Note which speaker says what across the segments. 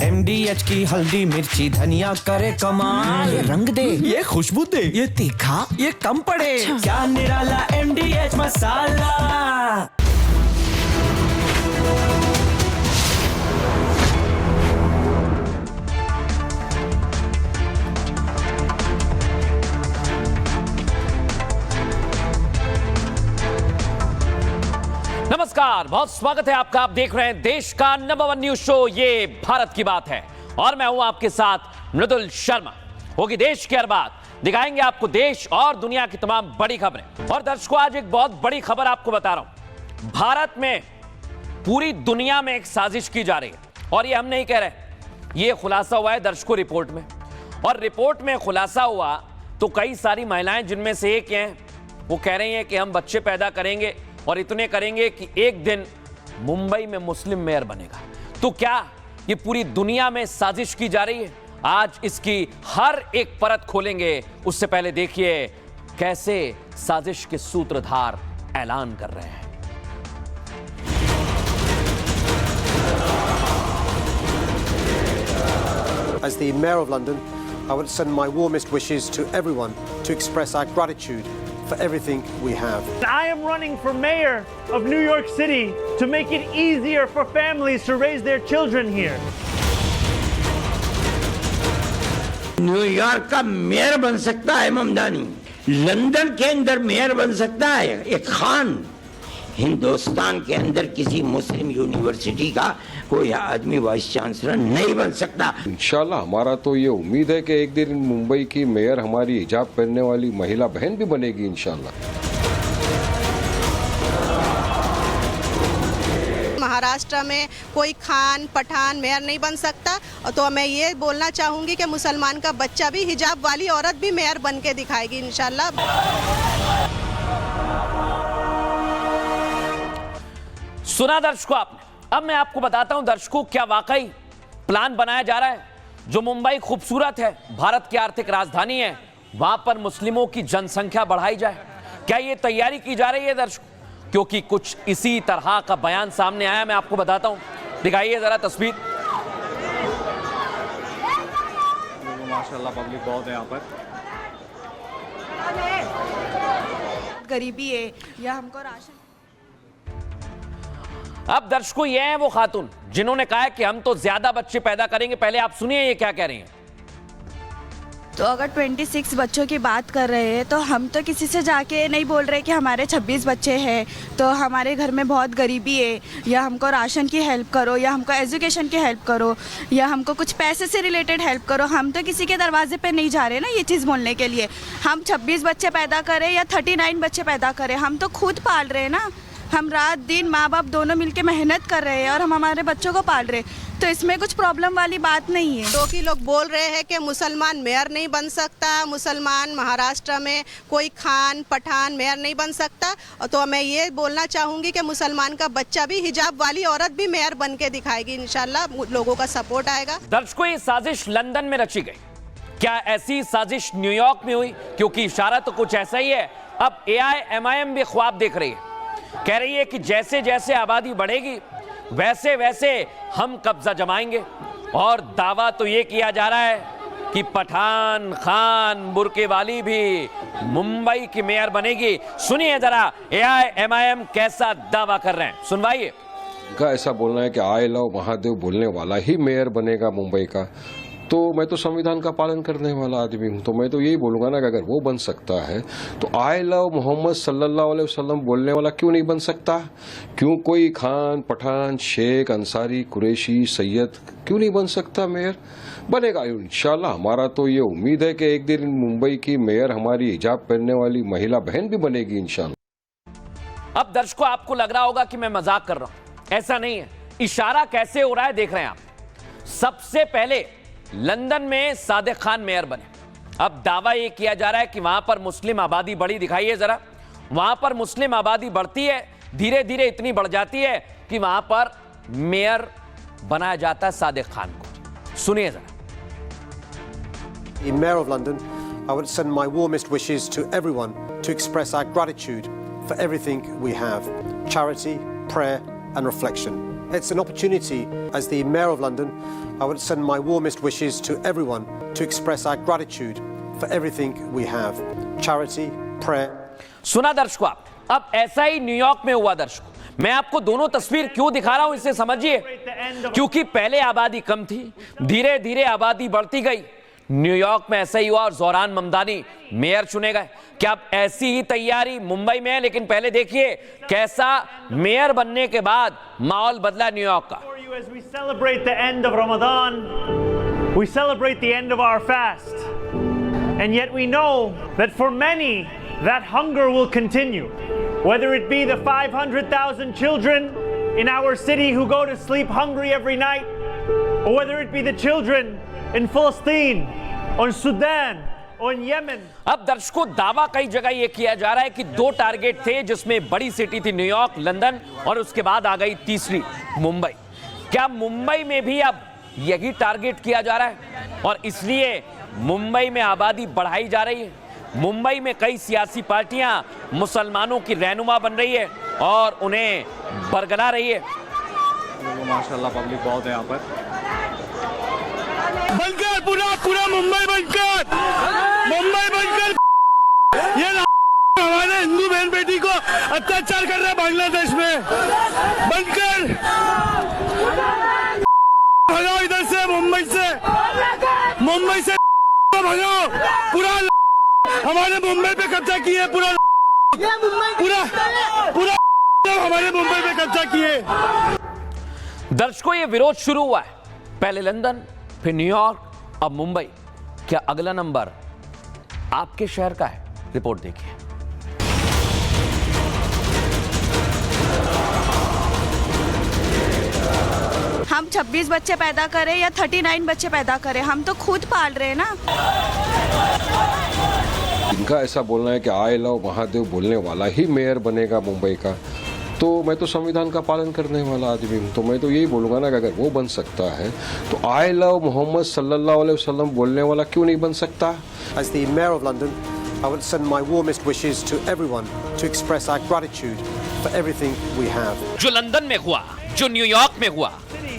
Speaker 1: MDH की हल्दी मिर्ची धनिया करे कमाल।
Speaker 2: ये रंग दे,
Speaker 1: ये खुशबू दे,
Speaker 2: ये तीखा,
Speaker 1: ये कम पड़े। क्या निराला MDH मसाला।
Speaker 3: नमस्कार, बहुत स्वागत है आपका। आप देख रहे हैं देश का नंबर 1 न्यूज शो, ये भारत की बात है, और मैं हूं आपके साथ मृदुल शर्मा। होगी देश की हर बात, दिखाएंगे आपको देश और दुनिया की तमाम बड़ी खबरें। और दर्शकों, आज एक बहुत बड़ी खबर आपको बता रहा हूं। भारत में, पूरी दुनिया में एक साजिश की जा रही है, और ये हम नहीं कह रहे, ये खुलासा हुआ है दर्शकों रिपोर्ट में। और रिपोर्ट में खुलासा हुआ तो कई सारी महिलाएं, जिनमें से एक हैं, वो कह रही हैं कि हम बच्चे पैदा करेंगे और इतने करेंगे कि एक दिन मुंबई में मुस्लिम मेयर बनेगा। तो क्या ये पूरी दुनिया में साजिश की जा रही है? आज इसकी हर एक परत खोलेंगे। उससे पहले देखिए कैसे साजिश के सूत्रधार ऐलान कर रहे हैं।
Speaker 4: As the Mayor of London, I would send my warmest wishes to everyone to express our gratitude for everything we have.
Speaker 5: I am running for mayor of New York City to make it easier for families to raise their children here.
Speaker 6: New York का mayor बन सकता है Mamdani, London के अंदर mayor बन सकता है एक खान, हिंदुस्तान के अंदर किसी मुस्लिम यूनिवर्सिटी का कोई आदमी वाइस चांसलर नहीं बन सकता।
Speaker 7: इंशाल्लाह हमारा तो ये उम्मीद है कि एक दिन मुंबई की मेयर हमारी हिजाब पहनने वाली महिला बहन भी बनेगी इंशाल्लाह।
Speaker 8: महाराष्ट्र में कोई खान पठान मेयर नहीं बन सकता, तो मैं ये बोलना चाहूंगी कि मुसलमान का बच्चा भी, हिजाब वाली औरत भी मेयर बन के दिखाएगी इंशाल्लाह।
Speaker 3: सुना दर्शकों आपने। अब मैं आपको बताता हूं दर्शकों, क्या वाकई प्लान बनाया जा रहा है? जो मुंबई खूबसूरत है, भारत की आर्थिक राजधानी है, वहां पर मुस्लिमों की जनसंख्या बढ़ाई जाए। क्या ये तैयारी की जा रही है दर्शकों? क्योंकि कुछ इसी तरह का बयान सामने आया, मैं आपको बताता हूं। दिखाइए जरा तस्वीर।
Speaker 9: माशाल्लाह पब्लिक बहुत है यहाँ पर।
Speaker 8: गरीबी है या हमको राशन।
Speaker 3: अब दर्शकों, ये हैं वो खातून जिन्होंने कहा है कि हम तो ज्यादा बच्चे पैदा करेंगे। पहले आप सुनिए ये क्या कह रही हैं।
Speaker 10: तो अगर 26 बच्चों की बात कर रहे हैं, तो हम तो किसी से जाके नहीं बोल रहे कि हमारे 26 बच्चे हैं, तो हमारे घर में बहुत गरीबी है, या हमको राशन की हेल्प करो, या हमको एजुकेशन की हेल्प करो, या हमको कुछ पैसे से रिलेटेड हेल्प करो। हम तो किसी के दरवाजे पे नहीं जा रहे ना ये चीज़ बोलने के लिए। हम 26 बच्चे पैदा करें या 39 बच्चे पैदा करें, हम तो खुद पाल रहे हैं ना। हम रात दिन माँ बाप दोनों मिलके मेहनत कर रहे हैं और हम हमारे बच्चों को पाल रहे हैं, तो इसमें कुछ प्रॉब्लम वाली बात नहीं है।
Speaker 8: तो कि लोग बोल रहे हैं कि मुसलमान मेयर नहीं बन सकता, मुसलमान महाराष्ट्र में कोई खान पठान मेयर नहीं बन सकता, तो मैं ये बोलना चाहूँगी कि मुसलमान का बच्चा भी, हिजाब वाली औरत भी मेयर बन के दिखाएगी इंशाल्लाह। लोगों का सपोर्ट आएगा।
Speaker 3: दर्शकों, ये साजिश लंदन में रची गई, क्या ऐसी साजिश न्यूयॉर्क में हुई? क्योंकि इशारा तो कुछ ऐसा ही है। अब AIMIM भी ख्वाब देख रही है, कह रही है कि जैसे जैसे आबादी बढ़ेगी वैसे वैसे हम कब्जा जमाएंगे। और दावा तो ये किया जा रहा है कि पठान खान बुर्के वाली भी मुंबई की मेयर बनेगी। सुनिए जरा AIMIM कैसा दावा कर रहे हैं, सुनवाइए।
Speaker 7: का ऐसा बोलना है कि आई लव महादेव बोलने वाला ही मेयर बनेगा मुंबई का, तो मैं तो संविधान का पालन करने वाला आदमी हूं, तो मैं तो यही बोलूंगा ना कि अगर वो बन सकता है तो आई लव मोहम्मद सल्लल्लाहु अलैहि वसल्लम बोलने वाला क्यों नहीं बन सकता? क्यों कोई खान पठान शेख अंसारी कुरैशी सैयद क्यों नहीं बन सकता मेयर? बनेगा इंशाल्लाह। हमारा तो ये उम्मीद है कि एक दिन मुंबई की मेयर हमारी हिजाब पहनने वाली महिला बहन भी बनेगी इंशाल्लाह।
Speaker 3: अब दर्शकों, आपको लग रहा होगा कि मैं मजाक कर रहा हूं, ऐसा नहीं है। इशारा कैसे हो रहा है देख रहे हैं आप। सबसे पहले लंदन में सादिक खान मेयर बने। अब दावा यह किया जा रहा है कि वहां पर मुस्लिम आबादी बढ़ी, दिखाइए जरा। वहां पर मुस्लिम आबादी बढ़ती है, धीरे धीरे इतनी बढ़ जाती है कि वहां पर मेयर बनाया जाता है सादिक खान को। सुनिए जरा।
Speaker 4: The Mayor of London, I would send my warmest wishes to everyone to express our gratitude for everything we have: charity, prayer and reflection. It's an opportunity. As the Mayor of London, I would send my warmest wishes to everyone to express our gratitude for everything we have. Charity, prayer.
Speaker 3: सुना दर्शकों, आप अब ऐसा ही New York में हुआ दर्शकों। मैं आपको दोनों तस्वीर क्यों दिखा रहा हूं इसे समझिए, क्योंकि पहले आबादी कम थी, धीरे धीरे आबादी बढ़ती गई। न्यूयॉर्क में ऐसा ही हुआ और ज़ोहरान ममदानी मेयर चुने गए। क्या अब ऐसी ही तैयारी मुंबई में है? लेकिन पहले देखिए कैसा मेयर बनने के बाद माहौल बदला न्यूयॉर्क का।
Speaker 5: As we celebrate the end of Ramadan, we celebrate the end of our fast. And yet we know that for many, that hunger will continue. Whether it be the 500,000 children in our city who go to sleep hungry every night, or whether it be the children in Palestine, or Sudan, or in Yemen.
Speaker 3: अब दर्शकों, दावा कई जगह यह किया जा रहा है कि दो टारगेट थे, जिसमें बड़ी सिटी थी न्यूयॉर्क, लंदन, और उसके बाद आ गई तीसरी मुंबई। क्या मुंबई में भी अब यही टारगेट किया जा रहा है और इसलिए मुंबई में आबादी बढ़ाई जा रही है? मुंबई में कई सियासी पार्टियां मुसलमानों की रहनुमा बन रही है और उन्हें बरगला रही है।
Speaker 9: माशाल्लाह पब्लिक बहुत है यहाँ पर।
Speaker 2: बनकर पूरा मुंबई बनकर ये हमारे हिंदू बहन बेटी को अत्याचार कर रहा है बांग्लादेश में। बनकर भगाओ इधर से, मुंबई से भगाओ। पूरा हमारे मुंबई पे कब्जा किए, पूरा हमारे मुंबई पे कब्जा किए।
Speaker 3: दर्शकों, ये विरोध शुरू हुआ है, पहले लंदन, फिर न्यूयॉर्क, अब मुंबई। क्या अगला नंबर आपके शहर का है? रिपोर्ट देखिए।
Speaker 10: हम 26 बच्चे पैदा करें या 39 बच्चे पैदा करें, हम तो खुद पाल रहे हैं ना।
Speaker 7: इनका ऐसा बोलना है कि आई लव महादेव बोलने वाला ही मेयर बनेगा मुंबई का, तो मैं तो संविधान का पालन करने वाला आदमी हूँ, तो मैं तो यही बोलूँगा ना कि अगर वो बन सकता है तो आई लव मोहम्मद सल्लल्लाहु अलैहि वसल्लम बोलने वाला क्यों नहीं बन सकता?
Speaker 4: As the Mayor of London, I would send my warmest wishes to everyone to express our gratitude for everything we have.
Speaker 3: जो लंदन में हुआ, जो न्यूयॉर्क में हुआ,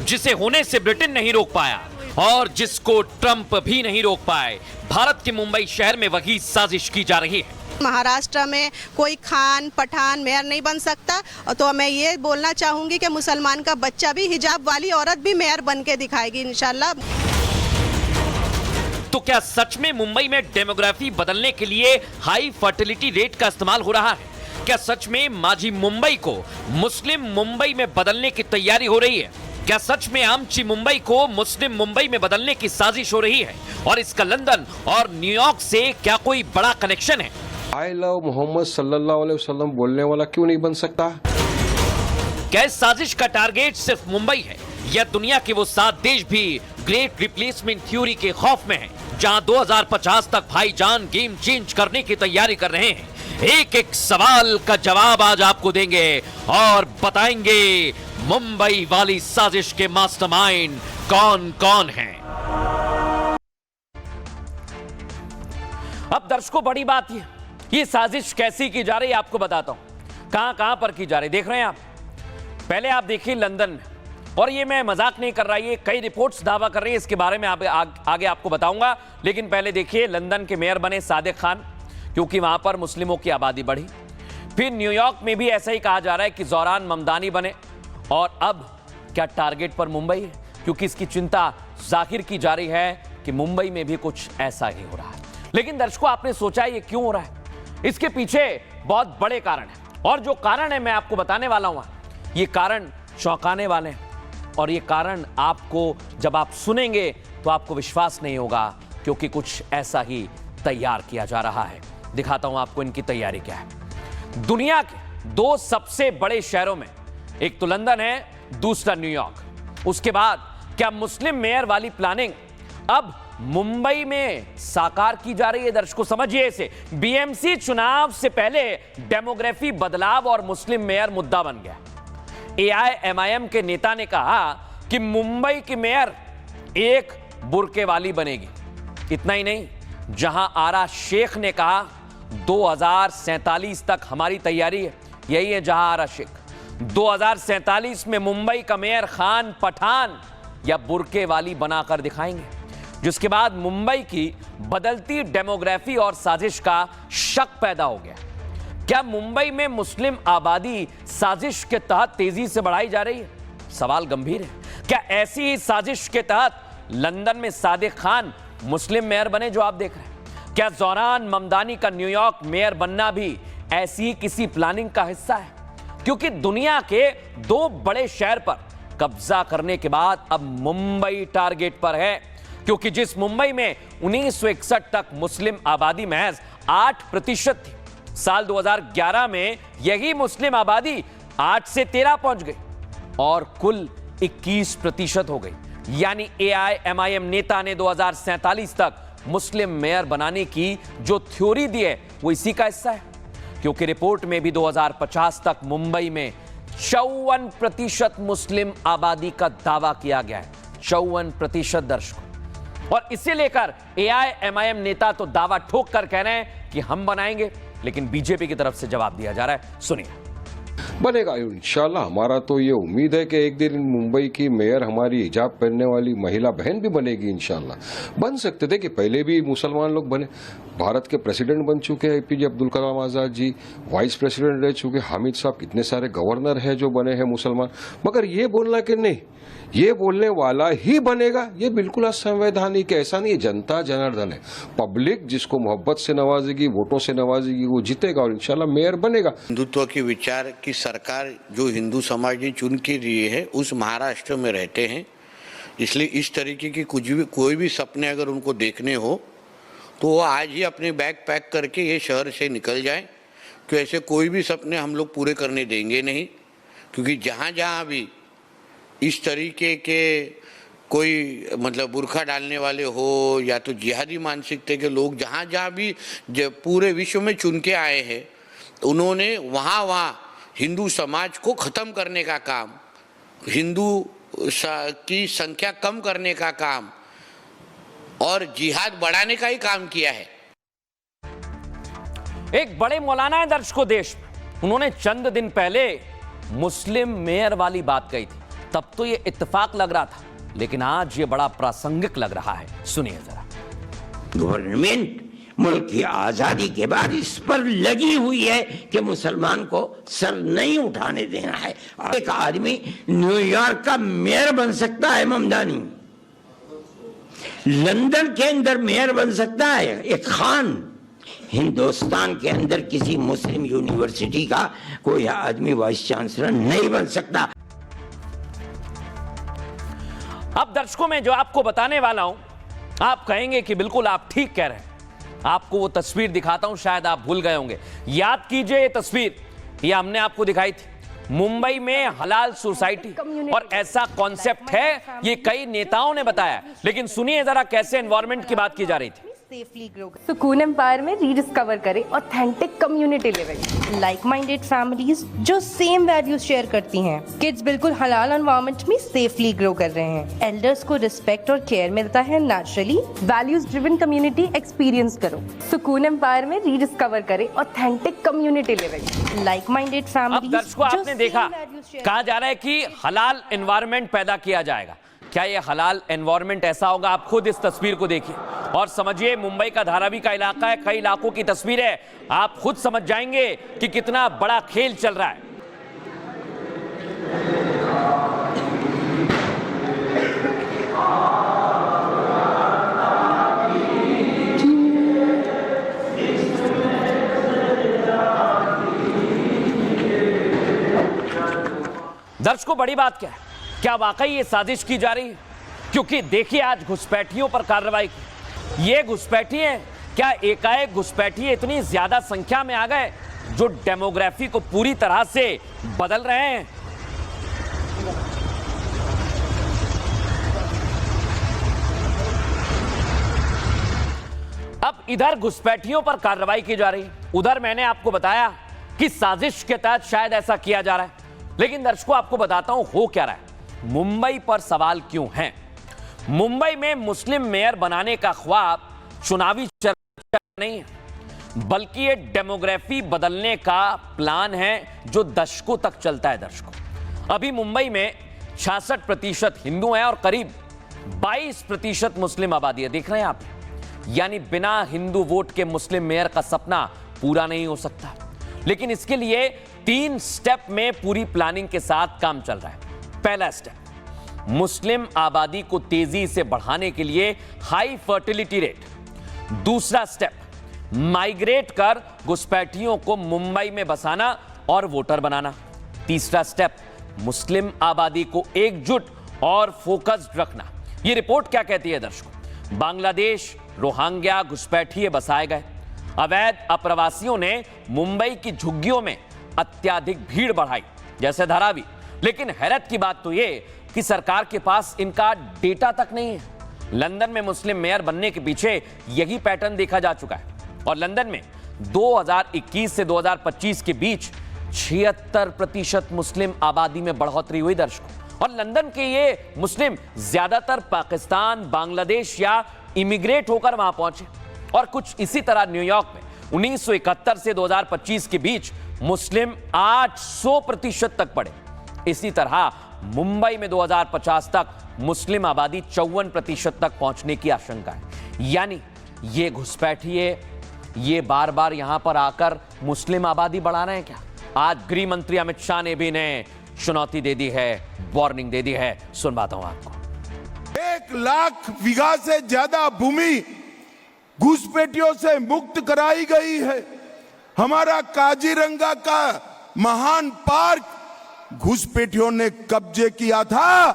Speaker 3: जिसे होने से ब्रिटेन नहीं रोक पाया और जिसको ट्रंप भी नहीं रोक पाए, भारत के मुंबई शहर में वही साजिश की जा रही है।
Speaker 8: महाराष्ट्र में कोई खान पठान मेयर नहीं बन सकता, तो मैं ये बोलना चाहूंगी कि मुसलमान का बच्चा भी, हिजाब वाली औरत भी मेयर बन के दिखाएगी इंशाल्लाह।
Speaker 3: तो क्या सच में मुंबई में डेमोग्राफी बदलने के लिए हाई फर्टिलिटी रेट का इस्तेमाल हो रहा है? क्या सच में माझी मुंबई को मुस्लिम मुंबई में बदलने की तैयारी हो रही है? क्या सच में आमची मुंबई को मुस्लिम मुंबई में बदलने की साजिश हो रही है? और इसका लंदन और न्यूयॉर्क से क्या कोई बड़ा कनेक्शन है?
Speaker 7: आई लव मोहम्मद सल्लल्लाहु अलैहि वसल्लम बोलने वाला क्यों नहीं बन सकता?
Speaker 3: क्या इस साजिश का टारगेट सिर्फ मुंबई है या दुनिया के वो 7 देश भी ग्रेट रिप्लेसमेंट थ्योरी के खौफ में हैं, जहां 2050 तक भाईजान गेम चेंज करने की तैयारी कर रहे हैं? एक एक सवाल का जवाब आज आपको देंगे और बताएंगे मुंबई वाली साजिश के मास्टरमाइंड कौन कौन हैं। अब दर्शकों, बड़ी बात ये साजिश कैसी की जा रही है आपको बताता हूं। कहां पर की जा रही देख रहे हैं आप। पहले आप देखिए लंदन में, और ये मैं मजाक नहीं कर रहा, ये कई रिपोर्ट्स दावा कर रही है, इसके बारे में आगे आपको बताऊंगा। लेकिन पहले देखिए, लंदन के मेयर बने सादिक खान, क्योंकि वहां पर मुस्लिमों की आबादी बढ़ी। फिर न्यूयॉर्क में भी ऐसा ही कहा जा रहा है कि ज़ोहरान ममदानी बने। और अब क्या टारगेट पर मुंबई है, क्योंकि इसकी चिंता जाहिर की जा रही है कि मुंबई में भी कुछ ऐसा ही हो रहा है। लेकिन दर्शकों, आपने सोचा ये क्यों हो रहा है? इसके पीछे बहुत बड़े कारण हैं, और जो कारण है मैं आपको बताने वाला हूं। ये कारण चौंकाने वाले हैं, और ये कारण आपको जब आप सुनेंगे तो आपको विश्वास नहीं होगा, क्योंकि कुछ ऐसा ही तैयार किया जा रहा है। दिखाता हूं आपको इनकी तैयारी क्या है। दुनिया के 2 सबसे बड़े शहरों में, एक तो लंदन है, दूसरा न्यूयॉर्क। उसके बाद क्या मुस्लिम मेयर वाली प्लानिंग अब मुंबई में साकार की जा रही है? दर्शकों समझिए इसे। बीएमसी चुनाव से पहले डेमोग्राफी बदलाव और मुस्लिम मेयर मुद्दा बन गया। एआईएमआईएम के नेता ने कहा कि मुंबई की मेयर एक बुर्के वाली बनेगी। इतना ही नहीं, जहां आरा शेख ने कहा 2047 तक हमारी तैयारी है, यही है जहां आरा शेख। 2047 में मुंबई का मेयर खान पठान या बुर्के वाली बनाकर दिखाएंगे, जिसके बाद मुंबई की बदलती डेमोग्राफी और साजिश का शक पैदा हो गया। क्या मुंबई में मुस्लिम आबादी साजिश के तहत तेजी से बढ़ाई जा रही है? सवाल गंभीर है। क्या ऐसी ही साजिश के तहत लंदन में सादिक खान मुस्लिम मेयर बने जो आप देख रहे हैं? क्या ज़ोरान ममदानी का न्यूयॉर्क मेयर बनना भी ऐसी ही किसी प्लानिंग का हिस्सा है? क्योंकि दुनिया के 2 बड़े शहर पर कब्जा करने के बाद अब मुंबई टारगेट पर है, क्योंकि जिस मुंबई में 1961 तक मुस्लिम आबादी महज 8% थी, साल 2011 में यही मुस्लिम आबादी 8 से 13 पहुंच गई और कुल 21% हो गई। यानी AIMIM नेता ने 2047 तक मुस्लिम मेयर बनाने की जो थ्योरी दी है वो इसी का हिस्सा है, क्योंकि रिपोर्ट में भी 2050 तक मुंबई में 54% मुस्लिम आबादी का दावा किया गया है। 54% दर्शकों। और इसे लेकर AIMIM नेता तो दावा ठोक कर कह रहे हैं कि हम बनाएंगे, लेकिन बीजेपी की तरफ से जवाब दिया जा रहा है। सुनिए।
Speaker 7: बनेगा इंशाल्लाह। हमारा तो ये उम्मीद है कि एक दिन मुंबई की मेयर हमारी हिजाब पहनने वाली महिला बहन भी बनेगी इंशाल्लाह। बन सकते थे कि पहले भी मुसलमान लोग बने। भारत के प्रेसिडेंट बन चुके हैं APJ Abdul Kalam Azad ji, vice president रह चुके हामिद साहब, कितने सारे गवर्नर हैं जो बने हैं मुसलमान। मगर ये बोलना कि नहीं ये बोलने वाला ही बनेगा, ये बिल्कुल असंवैधानिक है। ऐसा नहीं है, जनता जनार्दन है। पब्लिक जिसको मोहब्बत से नवाजेगी, वोटों से नवाजेगी, वो जीतेगा और इंशाल्लाह मेयर बनेगा।
Speaker 11: हिंदुत्व के विचार की सरकार जो हिंदू समाज ने चुन के लिए है उस महाराष्ट्र में रहते हैं, इसलिए इस तरीके की कोई भी सपने अगर उनको देखने हो तो वो आज ही अपने बैग पैक करके ये शहर से निकल जाएं, क्योंकि ऐसे कोई भी सपने हम लोग पूरे करने देंगे नहीं। क्योंकि जहाँ जहाँ भी इस तरीके के कोई मतलब बुर्खा डालने वाले हो या तो जिहादी मानसिकता के लोग जहाँ जहाँ भी पूरे विश्व में चुन के आए हैं, उन्होंने वहाँ हिंदू समाज को ख़त्म करने का काम, हिंदू की संख्या कम करने का काम और जिहाद बढ़ाने का ही काम किया है।
Speaker 3: एक बड़े मौलाना है दर्शकों देश में, उन्होंने चंद दिन पहले मुस्लिम मेयर वाली बात कही थी। तब तो ये इत्तेफाक लग रहा था, लेकिन आज ये बड़ा प्रासंगिक लग रहा है। सुनिए जरा।
Speaker 6: गवर्नमेंट मुल्क की आजादी के बाद इस पर लगी हुई है कि मुसलमान को सर नहीं उठाने देना है। एक आदमी न्यूयॉर्क का मेयर बन सकता है, ममदानी लंदन के अंदर मेयर बन सकता है एक खान, हिंदुस्तान के अंदर किसी मुस्लिम यूनिवर्सिटी का कोई आदमी वाइस चांसलर नहीं बन सकता।
Speaker 3: अब दर्शकों में जो आपको बताने वाला हूं, आप कहेंगे कि बिल्कुल आप ठीक कह रहे हैं। आपको वो तस्वीर दिखाता हूं, शायद आप भूल गए होंगे। याद कीजिए ये तस्वीर, ये हमने आपको दिखाई थी मुंबई में हलाल सोसाइटी, और ऐसा कॉन्सेप्ट है ये कई नेताओं ने बताया। लेकिन सुनिए जरा कैसे एनवायरनमेंट की बात की जा रही थी।
Speaker 12: सुकून एम्पायर में रीडिस्कवर करें authentic community living, like minded families जो सेम वैल्यूज शेयर करती हैं। किड्स बिल्कुल हलाल एनवायरनमेंट में सेफली ग्रो कर रहे हैं। एल्डर्स को रिस्पेक्ट और केयर मिलता है naturally. Values driven community experience करो। सुकून एम्पायर में रीडिस्कवर करें authentic community living, like minded families.
Speaker 3: दर्शकों आपने देखा, कहा जा रहा है कि हलाल एनवायरनमेंट पैदा किया जाएगा। क्या ये हलाल एनवायरनमेंट ऐसा होगा? आप खुद इस तस्वीर को देखिए और समझिए। मुंबई का धारावी का इलाका है, कई इलाकों की तस्वीर है। आप खुद समझ जाएंगे कि कितना बड़ा खेल चल रहा है। दर्शकों बड़ी बात क्या है? क्या वाकई ये साजिश की जा रही है? क्योंकि देखिए आज घुसपैठियों पर कार्रवाई की। ये घुसपैठी हैं, क्या एकाएक घुसपैठी इतनी ज्यादा संख्या में आ गए जो डेमोग्राफी को पूरी तरह से बदल रहे हैं? अब इधर घुसपैठियों पर कार्रवाई की जा रही है, उधर मैंने आपको बताया कि साजिश के तहत शायद ऐसा किया जा रहा है। लेकिन दर्शकों आपको बताता हूं हो क्या रहा है। मुंबई पर सवाल क्यों है? मुंबई में मुस्लिम मेयर बनाने का ख्वाब चुनावी चर्चा नहीं है। बल्कि ये डेमोग्राफी बदलने का प्लान है जो दशकों तक चलता है। दर्शकों, अभी मुंबई में 66% हिंदू हैं और करीब 22% मुस्लिम आबादी है। देख रहे हैं आप, यानी बिना हिंदू वोट के मुस्लिम मेयर का सपना पूरा नहीं हो सकता। लेकिन इसके लिए 3 स्टेप में पूरी प्लानिंग के साथ काम चल रहा है। पहला स्टेप, मुस्लिम आबादी को तेजी से बढ़ाने के लिए हाई फर्टिलिटी रेट। दूसरा स्टेप, माइग्रेट कर घुसपैठियों को मुंबई में बसाना और वोटर बनाना। तीसरा स्टेप, मुस्लिम आबादी को एकजुट और फोकस्ड रखना। यह रिपोर्ट क्या कहती है दर्शकों? बांग्लादेश रोहिंग्या घुसपैठिए बसाए गए। अवैध अप्रवासियों ने मुंबई की झुग्गियों में अत्यधिक भीड़ बढ़ाई, जैसे धारावी। लेकिन हैरत की बात तो यह कि सरकार के पास इनका डेटा तक नहीं है। लंदन में मुस्लिम मेयर बनने के पीछे यही पैटर्न देखा जा चुका है और लंदन में 2021 से 2025 के बीच 76% मुस्लिम आबादी में बढ़ोतरी हुई दर्शकों। और लंदन के ये मुस्लिम ज्यादातर पाकिस्तान, बांग्लादेश या इमिग्रेट होकर वहां पहुंचे। और कुछ इसी तरह न्यूयॉर्क में 1971 से 2025 के बीच मुस्लिम 800% तक बढ़े। इसी तरह मुंबई में 2050 तक मुस्लिम आबादी 54% तक पहुंचने की आशंका है। यानी ये घुसपैठिए ये बार बार यहां पर आकर मुस्लिम आबादी बढ़ा रहे हैं क्या? आज गृह मंत्री अमित शाह ने भी चुनौती दे दी है, वार्निंग दे दी है। सुनवाता हूं आपको।
Speaker 2: 1 लाख बीघा से ज्यादा भूमि घुसपैठियों से मुक्त कराई गई है। हमारा काजीरंगा का महान पार्क घुसपैठियों ने कब्जे किया था,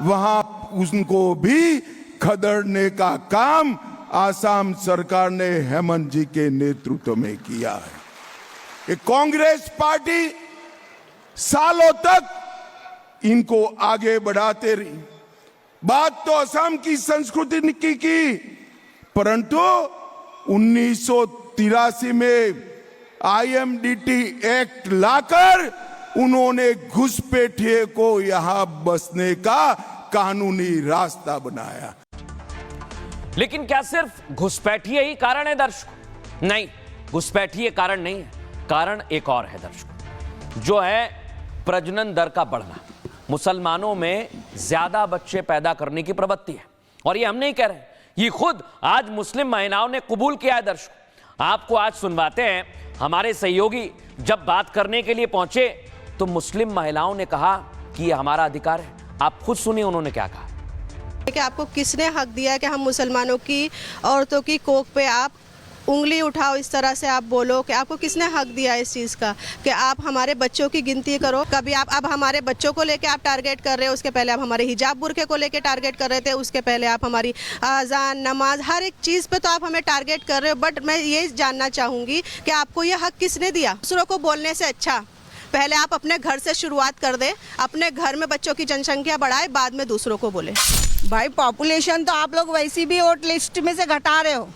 Speaker 2: वहां उनको भी खदेड़ने का काम आसाम सरकार ने हेमंत जी के नेतृत्व में किया है। ये कांग्रेस पार्टी सालों तक इनको आगे बढ़ाते रही। बात तो असम की संस्कृति की, परंतु 1983 में IMDT एक्ट लाकर उन्होंने घुसपैठिए को यहां बसने का कानूनी रास्ता बनाया।
Speaker 3: लेकिन क्या सिर्फ घुसपैठिए ही कारण है दर्शकों? नहीं, घुसपैठिए कारण नहीं है। कारण एक और है दर्शकों, जो है प्रजनन दर का बढ़ना। मुसलमानों में ज्यादा बच्चे पैदा करने की प्रवृत्ति है और ये हम नहीं कह रहे, ये खुद आज मुस्लिम महिलाओं ने कबूल किया है दर्शकों। आपको आज सुनवाते हैं। हमारे सहयोगी जब बात करने के लिए पहुंचे तो मुस्लिम महिलाओं ने कहा कि ये हमारा अधिकार है। आप खुद सुनिए उन्होंने क्या कहा।
Speaker 8: कि आपको किसने हक दिया कि हम मुसलमानों की औरतों की कोख पे आप उंगली उठाओ, इस तरह से आप बोलो? कि आपको किसने हक दिया इस चीज़ का कि आप हमारे बच्चों की गिनती करो? कभी आप अब हमारे बच्चों को लेके आप टारगेट कर रहे हो, उसके पहले आप हमारे हिजाब बुर्के को लेके टारगेट कर रहे थे, उसके पहले आप हमारी अजान, नमाज, हर एक चीज़ पे तो आप हमें टारगेट कर रहे हो। बट मैं ये जानना चाहूँगी कि आपको ये हक किसने दिया? दूसरों को बोलने से अच्छा पहले आप अपने घर से शुरुआत कर दे, अपने घर में बच्चों की जनसंख्या बढ़ाए, बाद में दूसरों को बोले।
Speaker 10: भाई पॉपुलेशन तो आप लोग वैसी भी वोट लिस्ट में से घटा रहे हो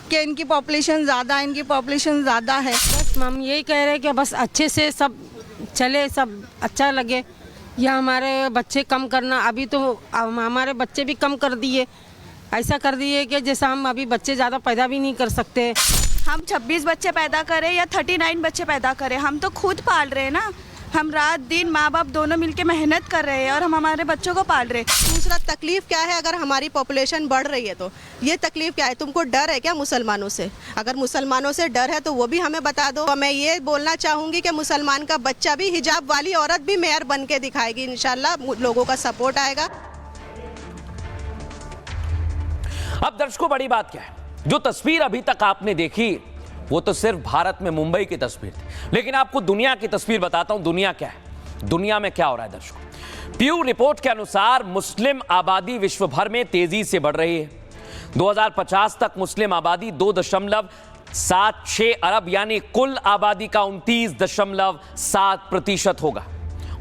Speaker 10: कि इनकी पॉपुलेशन ज़्यादा, इनकी पॉपुलेशन ज़्यादा है।
Speaker 12: बस हम यही कह रहे हैं कि बस अच्छे से सब चले, सब अच्छा लगे। या हमारे बच्चे कम करना, अभी तो हमारे बच्चे भी कम कर दिए, ऐसा कर दिए कि जैसा हम अभी बच्चे ज़्यादा पैदा भी नहीं कर सकते।
Speaker 10: हम 26 बच्चे पैदा करें या 39 बच्चे पैदा करें, हम तो खुद पाल रहे हैं ना। हम रात दिन माँ बाप दोनों मिलके मेहनत कर रहे हैं और हम हमारे बच्चों को पाल रहे हैं।
Speaker 8: दूसरा तकलीफ क्या है? अगर हमारी पॉपुलेशन बढ़ रही है तो ये तकलीफ क्या है? तुमको डर है क्या मुसलमानों से? अगर मुसलमानों से डर है तो वो भी हमें बता दो। मैं ये बोलना चाहूँगी कि मुसलमान का बच्चा भी, हिजाब वाली औरत भी मेयर बन के दिखाएगी। इंशाल्लाह लोगों का सपोर्ट आएगा।
Speaker 3: अब दर्शकों, बड़ी बात क्या है? जो तस्वीर अभी तक आपने देखी वो तो सिर्फ भारत में मुंबई की तस्वीर थी, लेकिन आपको दुनिया की तस्वीर बताता हूं। दुनिया क्या है, दुनिया में क्या हो रहा है दर्शकों। प्यू रिपोर्ट के अनुसार मुस्लिम आबादी विश्व भर में तेजी से बढ़ रही है। 2050 तक मुस्लिम आबादी 2.76 अरब यानी कुल आबादी का 29.7% होगा।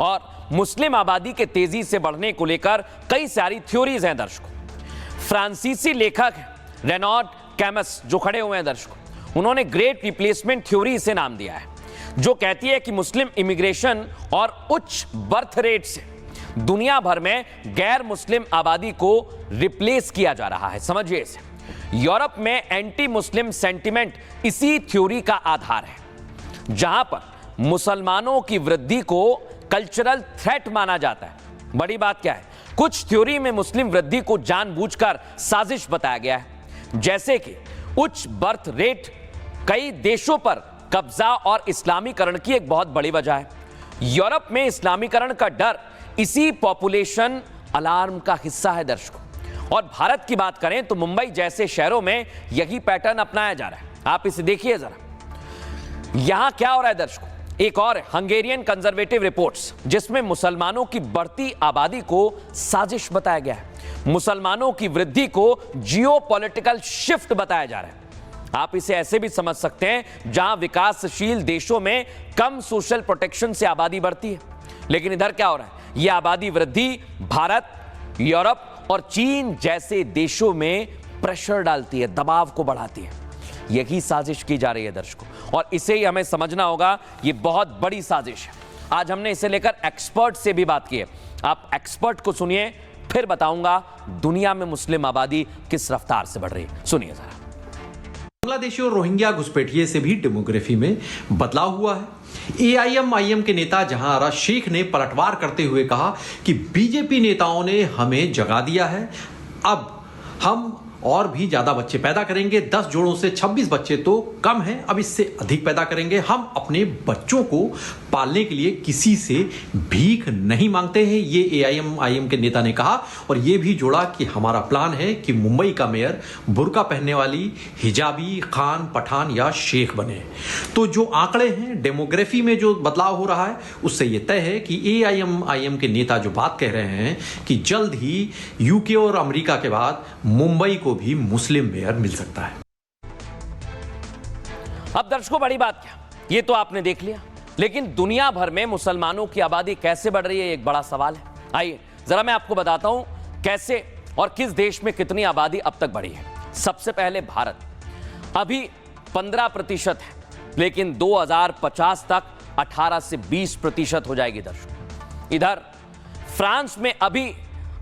Speaker 3: और मुस्लिम आबादी के तेजी से बढ़ने को लेकर कई सारी थ्योरीज हैं दर्शकों। फ्रांसीसी लेखक रेनॉल्ड कैमस जो खड़े हुए हैं दर्शकों, उन्होंने ग्रेट रिप्लेसमेंट थ्योरी इसे नाम दिया है, जो कहती है कि मुस्लिम इमिग्रेशन और उच्च बर्थ रेट से दुनिया भर में गैर मुस्लिम आबादी को रिप्लेस किया जा रहा है। समझिए इसे। यूरोप में एंटी मुस्लिम सेंटिमेंट इसी थ्योरी का आधार है, जहां पर मुसलमानों की वृद्धि को कल्चरल थ्रेट माना जाता है। बड़ी बात क्या है, कुछ थ्योरी में मुस्लिम वृद्धि को जानबूझकर साजिश बताया गया है, जैसे कि उच्च बर्थ रेट कई देशों पर कब्जा और इस्लामीकरण की एक बहुत बड़ी वजह है। यूरोप में इस्लामीकरण का डर इसी पॉपुलेशन अलार्म का हिस्सा है दर्शकों। और भारत की बात करें तो मुंबई जैसे शहरों में यही पैटर्न अपनाया जा रहा है। आप इसे देखिए जरा, यहां क्या हो रहा है दर्शकों। एक और हंगेरियन कंजर्वेटिव रिपोर्ट्स, जिसमें मुसलमानों की बढ़ती आबादी को साजिश बताया गया है। मुसलमानों की वृद्धि को जियोपॉलिटिकल शिफ्ट बताया जा रहा है। आप इसे ऐसे भी समझ सकते हैं, जहां विकासशील देशों में कम सोशल प्रोटेक्शन से आबादी बढ़ती है, लेकिन इधर क्या हो रहा है, यह आबादी वृद्धि भारत, यूरोप और चीन जैसे देशों में प्रेशर डालती है, दबाव को बढ़ाती है। यही साजिश की जा रही है दर्शकों, और इसे ही हमें समझना होगा। यह बहुत बड़ी साजिश है। आज हमने इसे लेकर एक्सपर्ट से भी बात की है। आप एक्सपर्ट को सुनिए, फिर बताऊंगा दुनिया में मुस्लिम आबादी किस रफ्तार से बढ़ रही है। सुनिए जरा।
Speaker 13: बांग्लादेशी और रोहिंग्या घुसपैठिए से भी डेमोग्राफी में बदलाव हुआ है। AIM के नेता जहां शेख ने पलटवार करते हुए कहा कि बीजेपी नेताओं ने हमें जगा दिया है, अब हम और भी ज्यादा बच्चे पैदा करेंगे। 10 जोड़ों से 26 बच्चे तो कम हैं, अब इससे अधिक पैदा करेंगे। हम अपने बच्चों को पालने के लिए किसी से भीख नहीं मांगते हैं, ये AIM के नेता ने कहा। और ये भी जोड़ा कि हमारा प्लान है कि मुंबई का मेयर बुर्का पहनने वाली हिजाबी, खान, पठान या शेख बने। तो जो आंकड़े हैं, डेमोग्राफी में जो बदलाव हो रहा है, उससे यह तय है कि AIM के नेता जो बात कह रहे हैं कि जल्द ही UK और अमेरिका के बाद मुंबई को भी मुस्लिम मेयर मिल सकता है।
Speaker 3: अब दर्शकों, बड़ी बात क्या, ये तो आपने देख लिया, लेकिन दुनिया भर में मुसलमानों की आबादी कैसे बढ़ रही है, एक बड़ा सवाल है। आइए जरा मैं आपको बताता हूं कैसे और किस देश में कितनी आबादी अब तक बढ़ी है। सबसे पहले भारत, अभी 15% है, लेकिन 2050 तक 18 से 20% हो जाएगी दर्शकों। इधर फ्रांस में अभी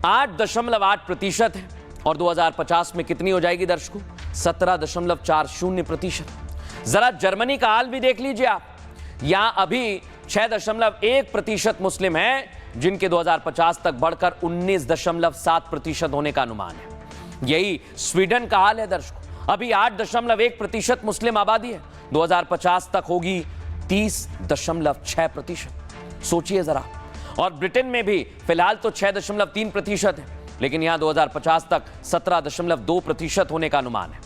Speaker 3: 8.8% है, और 2050 में कितनी हो जाएगी दर्शकों, 17.40%। जरा जर्मनी का हाल भी देख लीजिए आप, यहां अभी 6.1% मुस्लिम हैं, जिनके 2050 तक बढ़कर 19.7% होने का अनुमान है। यही स्वीडन का हाल है दर्शकों, अभी 8.1% मुस्लिम आबादी है, 2050 तक होगी 30.6%। सोचिए जरा। और ब्रिटेन में भी फिलहाल तो 6.3% है, लेकिन यहां 2050 तक 17.2% होने का अनुमान है।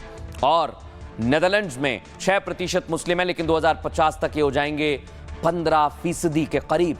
Speaker 3: और नेदरलैंड्स में 6% मुस्लिम है, लेकिन 2050 तक ये हो जाएंगे 15% के करीब।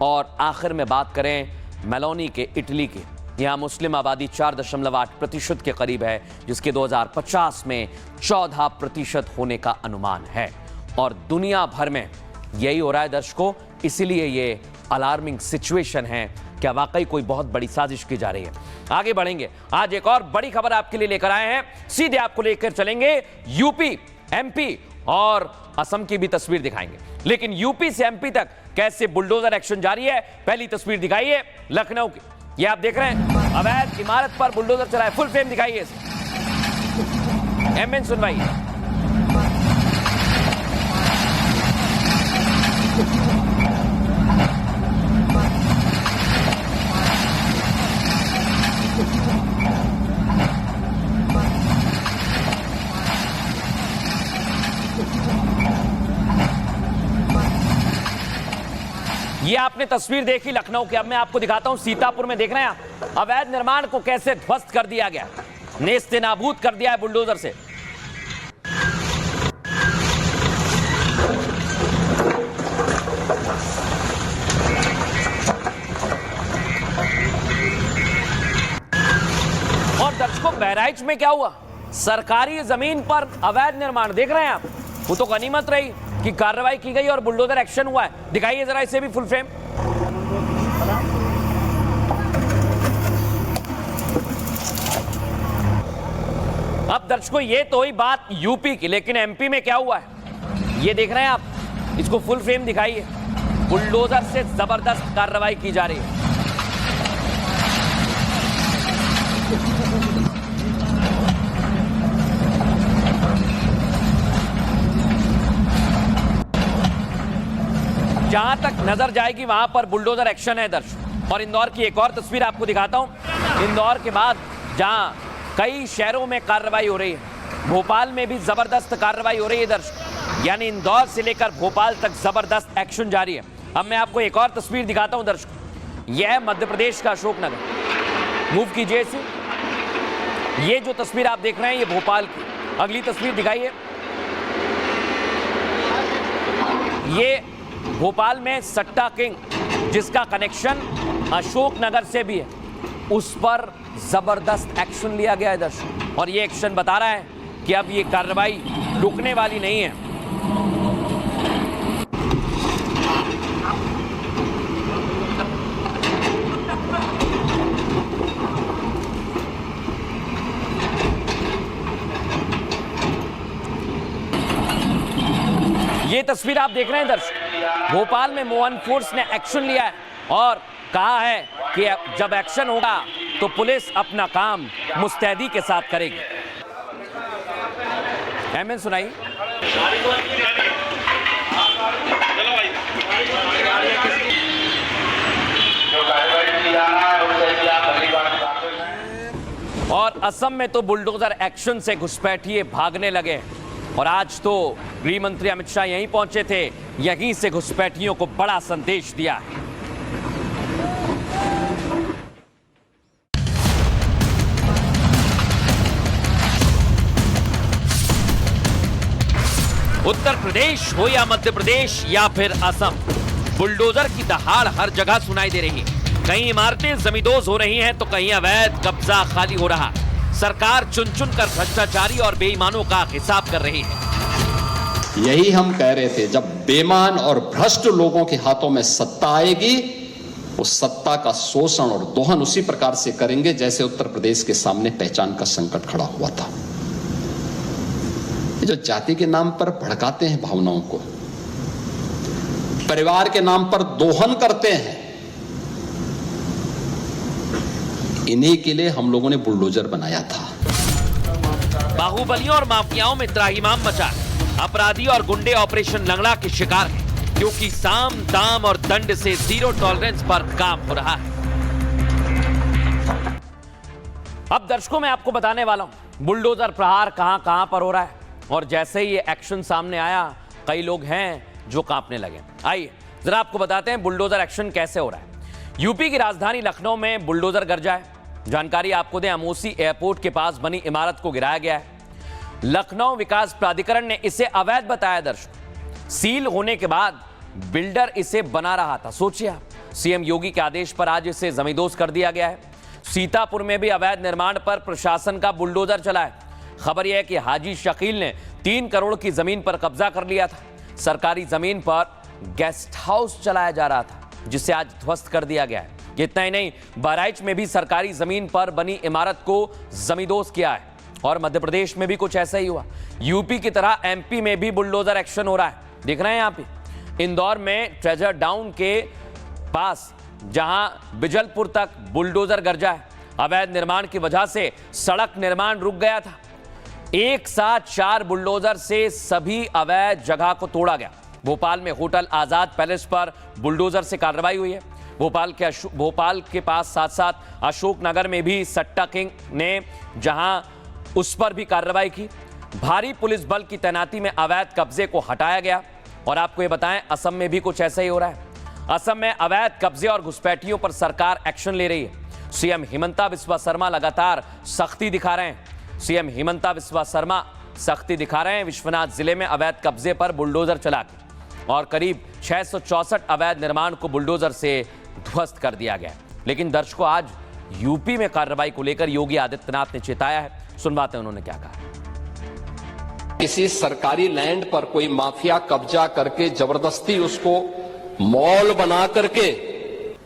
Speaker 3: और आखिर में बात करें मेलोनी के, इटली की, यहां मुस्लिम आबादी 4.8% के करीब है, जिसके 2050 में 14% होने का अनुमान है। और दुनिया भर में यही हो रहा है दर्शकों, इसीलिए ये अलार्मिंग सिचुएशन है। क्या वाकई कोई बहुत बड़ी साजिश की जा रही है? आगे बढ़ेंगे, आज एक और बड़ी खबर आपके लिए लेकर आए हैं। सीधे आपको लेकर चलेंगे यूपी, MP और असम की भी तस्वीर दिखाएंगे, लेकिन यूपी से MP तक कैसे बुलडोजर एक्शन जारी है। पहली तस्वीर दिखाइए लखनऊ की, ये आप देख रहे हैं, अवैध इमारत पर बुलडोजर चला है। फुल फ्रेम दिखाइए इसे, MN सुनवाइए। ये आपने तस्वीर देखी लखनऊ की, अब मैं आपको दिखाता हूं सीतापुर में। देख रहे हैं आप, अवैध निर्माण को कैसे ध्वस्त कर दिया गया, नेस्ते नाबूद कर दिया है बुलडोजर से। और दर्शकों, बहराइच में क्या हुआ, सरकारी जमीन पर अवैध निर्माण देख रहे हैं आप, वो तो गनीमत रही कि कार्रवाई की गई और बुलडोजर एक्शन हुआ है। दिखाइए जरा इसे भी फुल फ्रेम। अब दर्शकों, ये तो ही बात यूपी की, लेकिन MP में क्या हुआ है ये देख रहे हैं आप, इसको फुल फ्रेम दिखाइए। बुलडोजर से जबरदस्त कार्रवाई की जा रही है। जहां तक नजर जाएगी वहां पर बुलडोजर एक्शन है दर्शक। और इंदौर की एक और तस्वीर आपको दिखाता हूं। इंदौर के बाद जहां कई शहरों में कार्रवाई हो रही है, भोपाल में भी जबरदस्त कार्रवाई हो रही है दर्शक। यानी इंदौर से लेकर भोपाल तक जबरदस्त एक्शन जारी है। अब मैं आपको एक और तस्वीर दिखाता हूं दर्शक। यह है मध्य प्रदेश का अशोकनगर। मूव कीजिए इसे। ये जो तस्वीर आप देख रहे हैं ये भोपाल की। अगली तस्वीर दिखाइए। ये भोपाल में सट्टा किंग जिसका कनेक्शन अशोकनगर से भी है, उस पर जबरदस्त एक्शन लिया गया है दर्शक। और ये एक्शन बता रहा है कि अब ये कार्रवाई रुकने वाली नहीं है। ये तस्वीर आप देख रहे हैं दर्शक। भोपाल में मोहन फोर्स ने एक्शन लिया है और कहा है कि जब एक्शन होगा तो पुलिस अपना काम मुस्तैदी के साथ करेगी। एमएन सुनाई। और असम में तो बुलडोजर एक्शन से घुसपैठिए भागने लगे। और आज तो गृह मंत्री अमित शाह यहीं पहुंचे थे, यहीं से घुसपैठियों को बड़ा संदेश दिया है। उत्तर प्रदेश हो या मध्य प्रदेश या फिर असम, बुलडोजर की दहाड़ हर जगह सुनाई दे रही है। कहीं इमारतें जमींदोज हो रही हैं तो कहीं अवैध कब्जा खाली हो रहा। सरकार चुन चुन कर भ्रष्टाचारी और बेईमानों का हिसाब कर रही है।
Speaker 14: यही हम कह रहे थे, जब बेईमान और भ्रष्ट लोगों के हाथों में सत्ता आएगी, उस सत्ता का शोषण और दोहन उसी प्रकार से करेंगे जैसे उत्तर प्रदेश के सामने पहचान का संकट खड़ा हुआ था। जो जाति के नाम पर भड़काते हैं भावनाओं को, परिवार के नाम पर दोहन करते हैं, इन्हीं के लिए हम लोगों ने बुलडोजर बनाया था।
Speaker 3: बाहुबलियों और माफियाओं में त्राहिमाम मचा। अपराधी और गुंडे ऑपरेशन लंगड़ा के शिकार हैं, क्योंकि साम दाम और दंड से जीरो टॉलरेंस पर काम हो रहा है। अब दर्शकों मैं आपको बताने वाला हूं बुलडोजर प्रहार कहां कहां पर हो रहा है। और जैसे ही ये एक्शन सामने आया, कई लोग हैं जो कांपने लगे। आइए जरा आपको बताते हैं बुलडोजर एक्शन कैसे हो रहा है। यूपी की राजधानी लखनऊ में बुलडोजर गरजा है। जानकारी आपको दें, अमोसी एयरपोर्ट के पास बनी इमारत को गिराया गया है। लखनऊ विकास प्राधिकरण ने इसे अवैध बताया दर्शक। सील होने के बाद बिल्डर इसे बना रहा था। सोचिए आप, सीएम योगी के आदेश पर आज इसे जमींदोज कर दिया गया है। सीतापुर में भी अवैध निर्माण पर प्रशासन का बुलडोजर चला है। खबर यह है कि हाजी शकील ने 3 करोड़ की जमीन पर कब्जा कर लिया था। सरकारी जमीन पर गेस्ट हाउस चलाया जा रहा था, जिसे आज ध्वस्त कर दिया गया है। इतना ही नहीं, बहराइच में भी सरकारी जमीन पर बनी इमारत को जमींदोज किया है। और मध्य प्रदेश में भी कुछ ऐसा ही हुआ। यूपी की तरह एमपी में भी बुलडोजर एक्शन हो रहा है। देख रहे हैं यहाँ पे इंदौर में ट्रेजर डाउन के पास, जहां बिजलपुर तक बुलडोजर गरजा है। अवैध निर्माण की वजह से सड़क निर्माण रुक गया था। एक साथ 4 बुलडोजर से सभी अवैध जगह को तोड़ा गया। भोपाल में होटल आजाद पैलेस पर बुलडोजर से कार्रवाई हुई है। भोपाल के पास साथ साथ अशोकनगर में भी सट्टा किंग ने जहां उस पर भी कार्रवाई की। भारी पुलिस बल की तैनाती में अवैध कब्जे को हटाया गया। और आपको ये बताएं, असम में भी कुछ ऐसा ही हो रहा है। असम में अवैध कब्जे और घुसपैठियों पर सरकार एक्शन ले रही है। सीएम हिमंता बिस्वा शर्मा लगातार सख्ती दिखा रहे हैं। सीएम हिमंता बिस्वा शर्मा सख्ती दिखा रहे हैं। विश्वनाथ जिले में अवैध कब्जे पर बुलडोजर चला के और करीब 664 अवैध निर्माण को बुलडोजर से ध्वस्त कर दिया गया। लेकिन दर्शकों, आज यूपी में कार्रवाई को लेकर योगी आदित्यनाथ ने चेताया है। सुनवाते हैं उन्होंने क्या कहा।
Speaker 14: किसी सरकारी लैंड पर कोई माफिया कब्जा करके जबरदस्ती उसको मॉल बना करके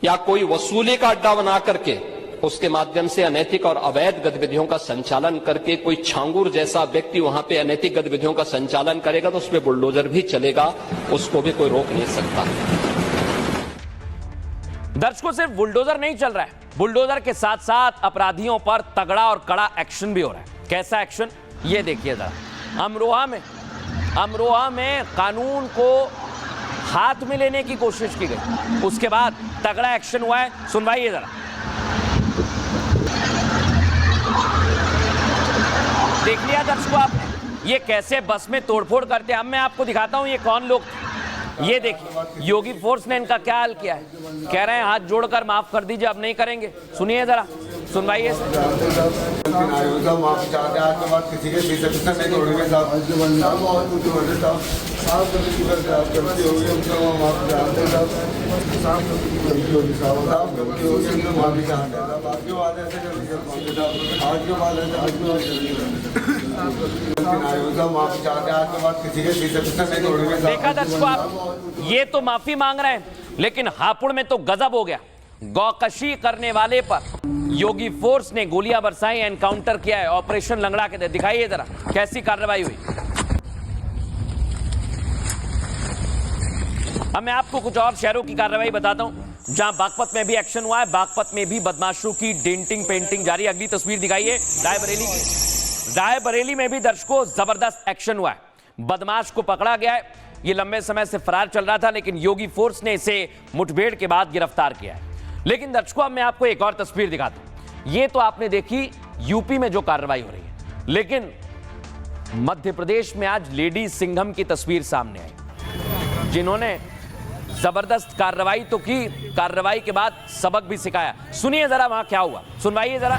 Speaker 14: या कोई वसूली का अड्डा बना करके उसके माध्यम से अनैतिक और अवैध गतिविधियों का संचालन करके कोई छांगुर जैसा व्यक्ति वहां पे अनैतिक गतिविधियों का संचालन करेगा तो उस पर बुलडोजर भी चलेगा, उसको भी कोई रोक नहीं सकता।
Speaker 3: दर्शकों, सिर्फ बुलडोजर नहीं चल रहा है, बुलडोजर के साथ साथ अपराधियों पर तगड़ा और कड़ा एक्शन भी हो रहा है। कैसा एक्शन, ये देखिए जरा। अमरोहा में कानून को हाथ में लेने की कोशिश की गई। उसके बाद तगड़ा एक्शन हुआ है, सुनवाइए जरा। देख लिया दर्शकों आपने ये कैसे बस में तोड़फोड़ करते हैं। अब मैं आपको दिखाता हूं ये कौन लोग थे। ये देखिए योगी फोर्स ने इनका क्या हाल किया है। कह रहे हैं हाथ जोड़कर माफ कर दीजिए, अब नहीं करेंगे। सुनिए जरा, सुनवाइए। देखा दर्शकों आप, ये तो माफी मांग रहे हैं, लेकिन हापुड़ में तो गजब हो गया। गौकशी करने वाले पर योगी फोर्स ने गोलियां बरसाई, एनकाउंटर किया है ऑपरेशन लंगड़ा के तहत। दिखाइए जरा कैसी कार्रवाई हुई। अब मैं आपको कुछ और शहरों की कार्रवाई बताता हूं जहां बागपत में भी एक्शन हुआ है। बागपत में भी बदमाशों की डेंटिंग पेंटिंग जारी। अगली तस्वीर दिखाइए रायबरेली की। रायबरेली में भी दर्शकों जबरदस्त एक्शन हुआ है। बदमाश को पकड़ा गया है। ये लंबे समय से फरार चल रहा था, लेकिन योगी फोर्स ने इसे मुठभेड़ के बाद गिरफ्तार किया है। लेकिन दर्शकों अब मैं आपको एक और तस्वीर दिखाता हूं। ये तो आपने देखी यूपी में जो कार्रवाई हो रही है, लेकिन मध्य प्रदेश में आज लेडी सिंघम की तस्वीर सामने आई, जिन्होंने जबरदस्त कार्रवाई तो की, कार्रवाई के बाद सबक भी सिखाया। सुनिए जरा वहां क्या हुआ, सुनवाइए जरा।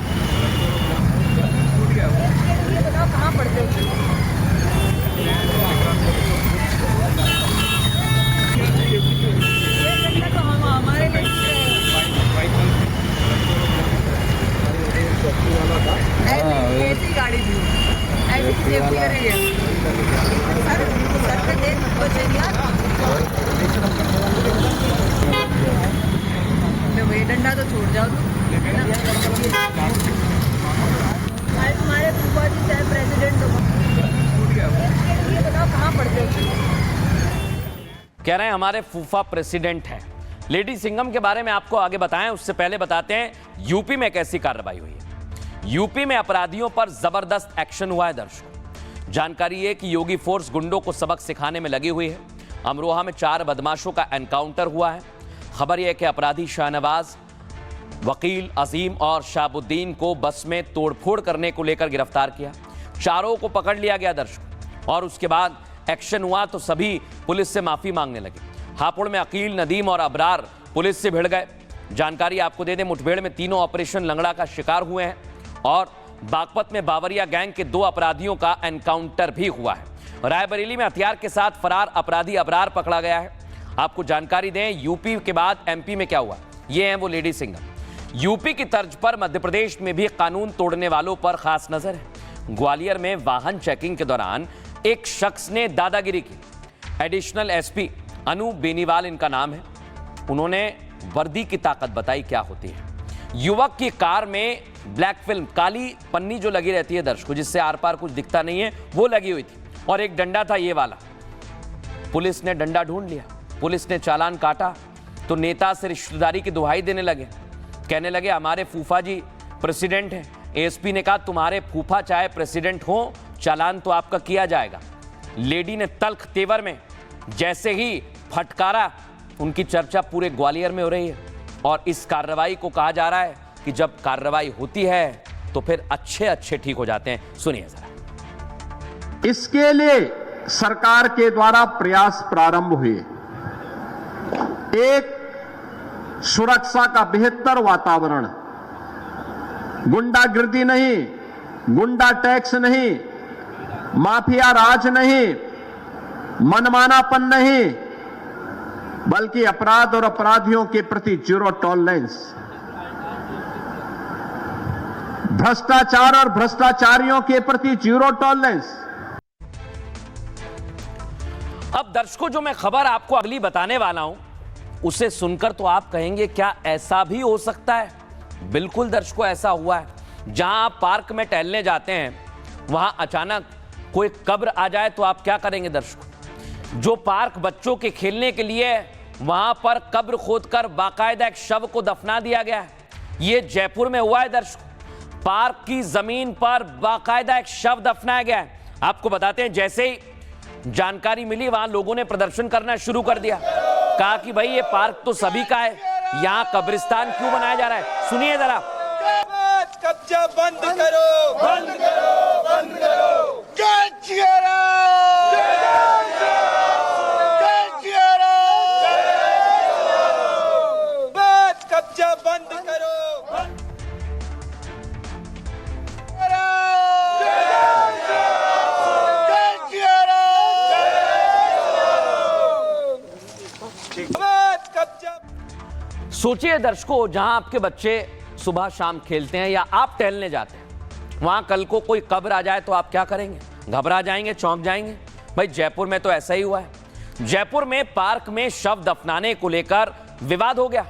Speaker 3: कहां पढ़ते हो?
Speaker 15: ऐसी गाड़ी थी, ऐसी सेफ्टी कर रही है सर। सर पे देख मत यार, वही डंडा तो छोड़ जाओ तुम्हारे फूफा जी चाहे प्रेसिडेंट हो। ये बताओ कहाँ पढ़ते हो?
Speaker 3: कह रहे हैं हमारे फूफा प्रेसिडेंट हैं। लेडी सिंघम के बारे में आपको आगे बताएं, उससे पहले बताते हैं यूपी में कैसी कार्रवाई हुई है। यूपी में अपराधियों पर जबरदस्त एक्शन हुआ है दर्शकों। जानकारी है कि योगी फोर्स गुंडों को सबक सिखाने में लगी हुई है। अमरोहा में 4 बदमाशों का एनकाउंटर हुआ है। खबर यह कि अपराधी शाहनवाज, वकील अजीम और शाहबुद्दीन को बस में तोड़फोड़ करने को लेकर गिरफ्तार किया। चारों को पकड़ लिया गया दर्शकों, और उसके बाद एक्शन हुआ तो सभी पुलिस से माफी मांगने लगे। हापुड़ में अकील, नदीम और अबरार पुलिस से भिड़ गए। जानकारी आपको दे दें, मुठभेड़ में तीनों ऑपरेशन लंगड़ा का शिकार हुए हैं, और बागपत में बावरिया गैंग के 2 अपराधियों का एनकाउंटर भी हुआ है। रायबरेली में हथियार के साथ फरार अपराधी अबरार पकड़ा गया है। आपको जानकारी दें, यूपी के बाद एमपी में क्या हुआ, ये है वो लेडी सिंघम। यूपी की तर्ज पर मध्य प्रदेश में भी कानून तोड़ने वालों पर खास नजर है। ग्वालियर में वाहन चेकिंग के दौरान एक शख्स ने दादागिरी की। एडिशनल एसपी अनु बेनीवाल इनका नाम है। उन्होंने वर्दी की ताकत बताई क्या होती है। युवक की कार में ब्लैक फिल्म, काली पन्नी जो लगी रहती है दर्शकों, जिससे आर पार कुछ दिखता नहीं है, वो लगी हुई थी, और एक डंडा था ये वाला। पुलिस ने डंडा ढूंढ लिया। पुलिस ने चालान काटा तो नेता से रिश्तेदारी की दुहाई देने लगे। कहने लगे हमारे फूफा जी प्रेसिडेंट हैं। एएसपी ने कहा तुम्हारे फूफा चाहे प्रेसिडेंट हो, चालान तो आपका किया जाएगा। लेडी ने तल्ख तेवर में जैसे ही फटकारा, उनकी चर्चा पूरे ग्वालियर में हो रही है। और इस कार्रवाई को कहा जा रहा है कि जब कार्रवाई होती है तो फिर अच्छे ठीक हो जाते हैं। सुनिए जरा।
Speaker 16: इसके लिए सरकार के द्वारा प्रयास प्रारंभ हुए। एक, सुरक्षा का बेहतर वातावरण, गुंडागिर्दी नहीं, गुंडा टैक्स नहीं, माफिया राज नहीं, मनमानापन नहीं, बल्कि अपराध और अपराधियों के प्रति जीरो टॉलरेंस, भ्रष्टाचार और भ्रष्टाचारियों के प्रति जीरो टॉलरेंस।
Speaker 3: अब दर्शकों, जो मैं खबर आपको अगली बताने वाला हूं, उसे सुनकर तो आप कहेंगे क्या ऐसा भी हो सकता है? बिल्कुल दर्शकों, ऐसा हुआ है। जहां आप पार्क में टहलने जाते हैं, वहां अचानक कोई कब्र आ जाए तो आप क्या करेंगे दर्शकों? जो पार्क बच्चों के खेलने के लिए, वहां पर कब्र खोदकर बाकायदा एक शव को दफना दिया गया है। यह जयपुर में हुआ है दर्शकों। पार्क की जमीन पर बाकायदा एक शव दफनाया गया है। आपको बताते हैं, जैसे ही जानकारी मिली, वहां लोगों ने प्रदर्शन करना शुरू कर दिया। कहा कि भाई ये पार्क तो सभी का है, यहाँ कब्रिस्तान क्यों बनाया जा रहा है? सुनिए जरा।
Speaker 1: कब्जा बंद करो, बंद करो, बंद करो। जय श्री राम, जय श्री राम। बस कब्जा बंद करो।
Speaker 3: सोचिए दर्शकों, जहां आपके बच्चे सुबह शाम खेलते हैं या आप टहलने जाते हैं, वहां कल को कोई कब्र आ जाए तो आप क्या करेंगे? घबरा जाएंगे, चौंक जाएंगे। भाई जयपुर में तो ऐसा ही हुआ है। जयपुर में पार्क में शव दफनाने को लेकर विवाद हो गया।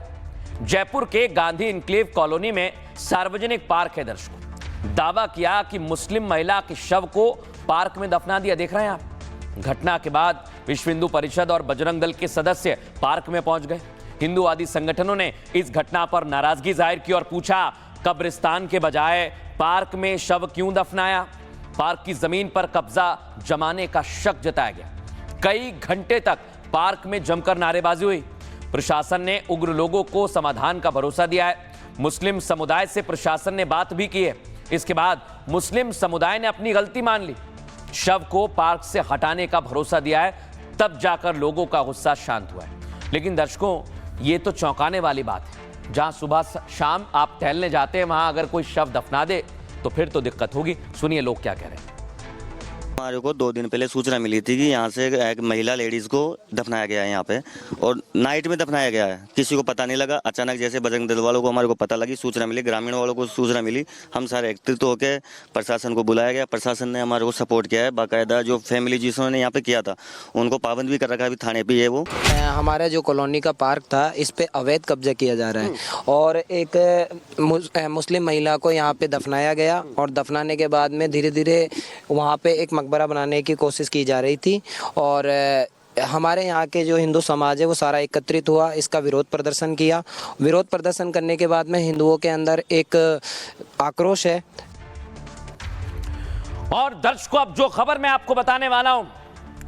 Speaker 3: जयपुर के गांधी इंक्लेव कॉलोनी में सार्वजनिक पार्क है दर्शकों। दावा किया कि मुस्लिम महिला के शव को पार्क में दफना दिया। देख रहे हैं आप। घटना के बाद विश्व हिंदू परिषद और बजरंग दल के सदस्य पार्क में पहुंच गए। हिंदूवादी संगठनों ने इस घटना पर नाराजगी जाहिर की और पूछा, कब्रिस्तान के बजाय पार्क में शव क्यों दफनाया? पार्क की जमीन पर कब्जा जमाने का शक जताया गया। कई घंटे तक पार्क में जमकर नारेबाजी हुई। प्रशासन ने उग्र लोगों को समाधान का भरोसा दिया है। मुस्लिम समुदाय से प्रशासन ने बात भी की है। इसके बाद मुस्लिम समुदाय ने अपनी गलती मान ली, शव को पार्क से हटाने का भरोसा दिया है। तब जाकर लोगों का गुस्सा शांत हुआ है। लेकिन दर्शकों, ये तो चौंकाने वाली बात है। जहां सुबह शाम आप टहलने जाते हैं, वहां अगर कोई शव दफना दे तो फिर तो दिक्कत होगी। सुनिए लोग क्या कह रहे हैं।
Speaker 17: हमारे को 2 दिन पहले सूचना मिली थी कि यहाँ से एक महिला लेडीज को दफनाया गया है यहाँ पे, और नाइट में दफनाया गया है। किसी को पता नहीं लगा। अचानक जैसे बजरंग दल वालों को हमारे को पता लगी, सूचना मिली, ग्रामीण वालों को सूचना मिली, हम सारे एकत्रित होकर प्रशासन को बुलाया गया। प्रशासन ने हमारे को सपोर्ट किया है। बाकायदा जो फैमिली जिन्होंने यहाँ पे किया था उनको पाबंद भी कर रखा है, अभी थाने पे है वो।
Speaker 18: हमारा जो कॉलोनी का पार्क था, इस पे अवैध कब्जा किया जा रहा है और एक मुस्लिम महिला को यहाँ पे दफनाया गया, और दफनाने के बाद में धीरे धीरे वहाँ पे एक मकबरा बनाने की कोशिश की जा रही थी। और हमारे यहाँ के जो हिंदू समाज है वो सारा एकत्रित हुआ, इसका विरोध प्रदर्शन किया। विरोध प्रदर्शन करने के बाद में हिंदुओं के अंदर एक आक्रोश है।
Speaker 3: और दर्शकों, अब जो खबर मैं आपको बताने वाला हूं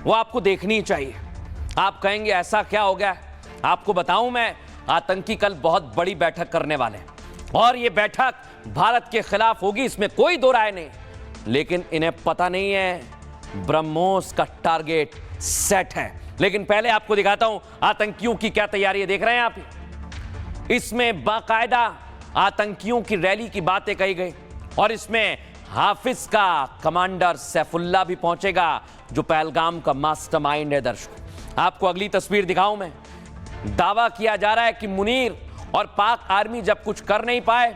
Speaker 3: वो आपको देखनी चाहिए। आप कहेंगे ऐसा क्या हो गया? आपको बताऊं मैं, आतंकी कल बहुत बड़ी बैठक करने वाले हैं और ये बैठक भारत के खिलाफ होगी, इसमें कोई दो राय नहीं। लेकिन इन्हें पता नहीं है ब्रह्मोस का टारगेट सेट है। लेकिन पहले आपको दिखाता हूं आतंकियों की क्या तैयारी है। देख रहे हैं आप, इसमें बाकायदा आतंकियों की रैली की बातें कही गई और इसमें हाफिज का कमांडर सैफुल्ला भी पहुंचेगा, जो पहलगाम का मास्टरमाइंड है। दर्शकों, आपको अगली तस्वीर दिखाऊं मैं। दावा किया जा रहा है कि मुनीर और पाक आर्मी जब कुछ कर नहीं पाए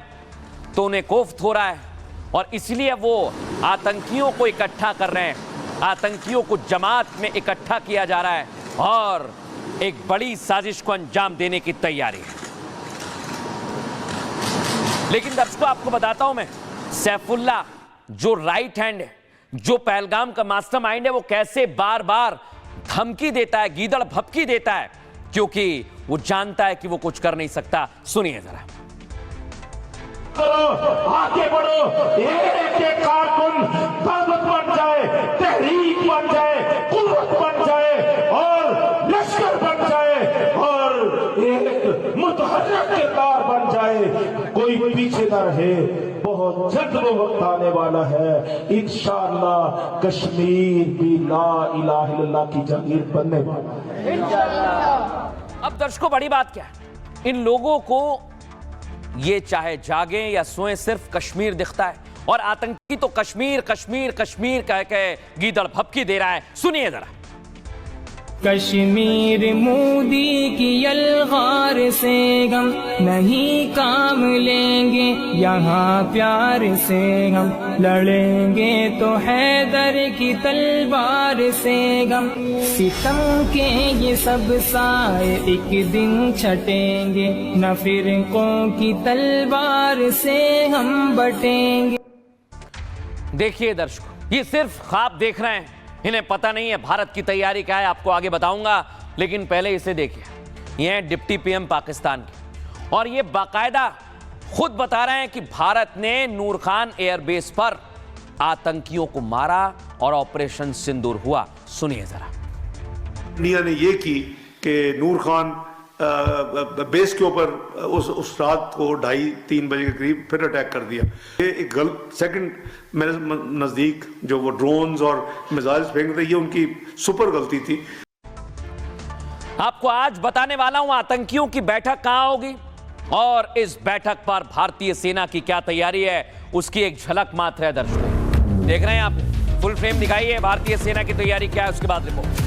Speaker 3: तो उन्हें कोफ्त हो रहा है और इसलिए वो आतंकियों को इकट्ठा कर रहे हैं। आतंकियों को जमात में इकट्ठा किया जा रहा है और एक बड़ी साजिश को अंजाम देने की तैयारी है। लेकिन दर्शकों, आपको बताता हूं मैं, सैफुल्ला जो राइट हैंड है, जो पहलगाम का मास्टरमाइंड है, वो कैसे बार बार धमकी देता है, गीदड़ भपकी देता है, क्योंकि वो जानता है कि वो कुछ कर नहीं सकता। सुनिए जरा।
Speaker 19: आगे बढ़ो, एक कारकुन ताकत बन जाए, तहरीक बन जाए, कुव्वत बन जाए और लश्कर बन जाए और एक मुतहर्रिक किरदार बन जाए, कोई पीछे न रहे। बहुत जल्द वो वक्त आने वाला है, इंशाअल्लाह कश्मीर भी ला इलाहा इल्लल्लाह की जागीर बनने वाला है।
Speaker 3: अब दर्शकों, बड़ी बात क्या है, इन लोगों को ये चाहे जागे या सोए सिर्फ कश्मीर दिखता है और आतंकी तो कश्मीर कश्मीर कश्मीर कह के गीदड़ भपकी दे रहा है। सुनिए जरा।
Speaker 20: कश्मीर मोदी की यलगार से गम नहीं काम लेंगे, यहाँ प्यार से हम लड़ेंगे तो हैदर की तलवार से गम। सितम के ये सब साए एक दिन छटेंगे, न फिरकों की तलवार से हम बटेंगे।
Speaker 3: देखिए दर्शकों, ये सिर्फ ख्वाब देख रहे हैं, इन्हें पता नहीं है भारत की तैयारी क्या है। आपको आगे बताऊंगा, लेकिन पहले इसे देखिए। ये है डिप्टी पीएम पाकिस्तान के और ये बाकायदा खुद बता रहे हैं कि भारत ने नूर खान एयरबेस पर आतंकियों को मारा और ऑपरेशन सिंदूर हुआ। सुनिए जरा।
Speaker 21: इंडिया ने ये की
Speaker 5: कि नूर खान बेस के ऊपर उस रात को 2:30-3 बजे के करीब फिर अटैक कर दिया। ये एक गलत, सेकंड मेरे नज़दीक जो वो ड्रोन्स और मिसाइल्स फेंक रहे, ये उनकी सुपर गलती थी।
Speaker 3: आपको आज बताने वाला हूं आतंकियों की बैठक कहां होगी और इस बैठक पर भारतीय सेना की क्या तैयारी है, उसकी एक झलक मात्र है। दर्शकों देख रहे हैं आप, फुल फ्रेम दिखाइए भारतीय सेना की तैयारी क्या है, उसके बाद रिपोर्ट।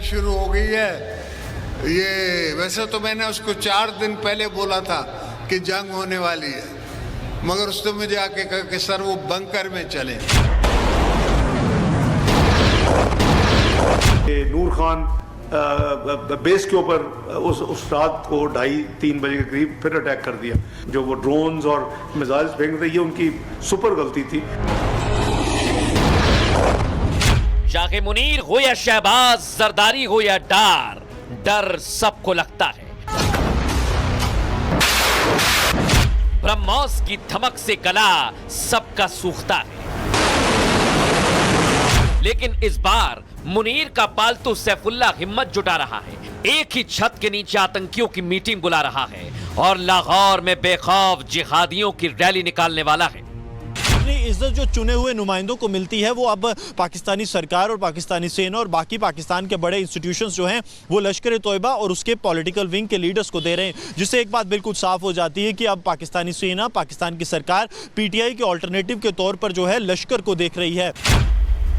Speaker 21: शुरू हो गई है। ये वैसे तो मैंने उसको 4 दिन पहले बोला था कि जंग होने वाली है, मगर उसने मुझे आके कहा कि सर वो बंकर में चले।
Speaker 5: नूर खान बेस के ऊपर उस रात को 2:30-3 बजे के करीब फिर अटैक कर दिया। जो वो ड्रोन्स और मिसाइल्स फेंक रहे, ये उनकी सुपर गलती थी।
Speaker 3: चाहे मुनीर हो या शहबाज, जरदारी हो या डार, डर सबको लगता है। ब्रह्मोस की धमक से गला सबका सूखता है, लेकिन इस बार मुनीर का पालतू सैफुल्ला हिम्मत जुटा रहा है। एक ही छत के नीचे आतंकियों की मीटिंग बुला रहा है और लाहौर में बेखौफ जिहादियों की रैली निकालने वाला है।
Speaker 22: इज्जत जो चुने हुए नुमाइंदों को मिलती है वो अब पाकिस्तानी सरकार और पाकिस्तानी सेना और बाकी पाकिस्तान के बड़े इंस्टीट्यूशंस जो हैं वो लश्कर तोयबा और उसके पॉलिटिकल विंग के लीडर्स को दे रहे हैं, जिससे एक बात बिल्कुल साफ हो जाती है कि अब पाकिस्तानी सेना, पाकिस्तान की सरकार पीटीआई के ऑल्टरनेटिव के तौर पर जो है लश्कर को देख रही है।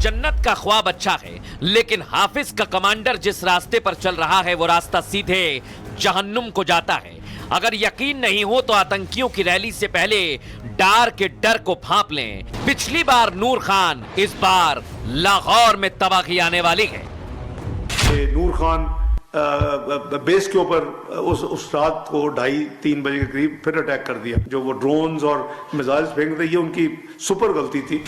Speaker 3: जन्नत का ख्वाब अच्छा है, लेकिन हाफिज का कमांडर जिस रास्ते पर चल रहा है वो रास्ता सीधे जहन्नुम को जाता है। अगर यकीन नहीं हो तो आतंकियों की रैली से पहले डार के डर को भांप लें। पिछली बार नूर खान, इस बार लाहौर में तबाही आने वाली है।
Speaker 5: नूर खान बेस के ऊपर उस रात को 2:30-3 बजे के करीब फिर अटैक कर दिया। जो वो ड्रोन्स और मिसाइल्स फेंक रहे, ये उनकी सुपर गलती थी।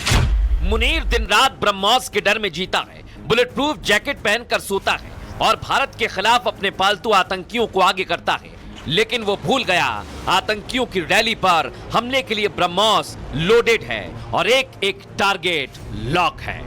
Speaker 3: मुनीर दिन रात ब्रह्मोस के डर में जीता है, बुलेट प्रूफ जैकेट पहनकर सोता है और भारत के खिलाफ अपने पालतू आतंकियों को आगे करता है। लेकिन वो भूल गया आतंकियों की रैली पर हमले के लिए ब्रह्मोस लोडेड है और एक एक टारगेट लॉक है।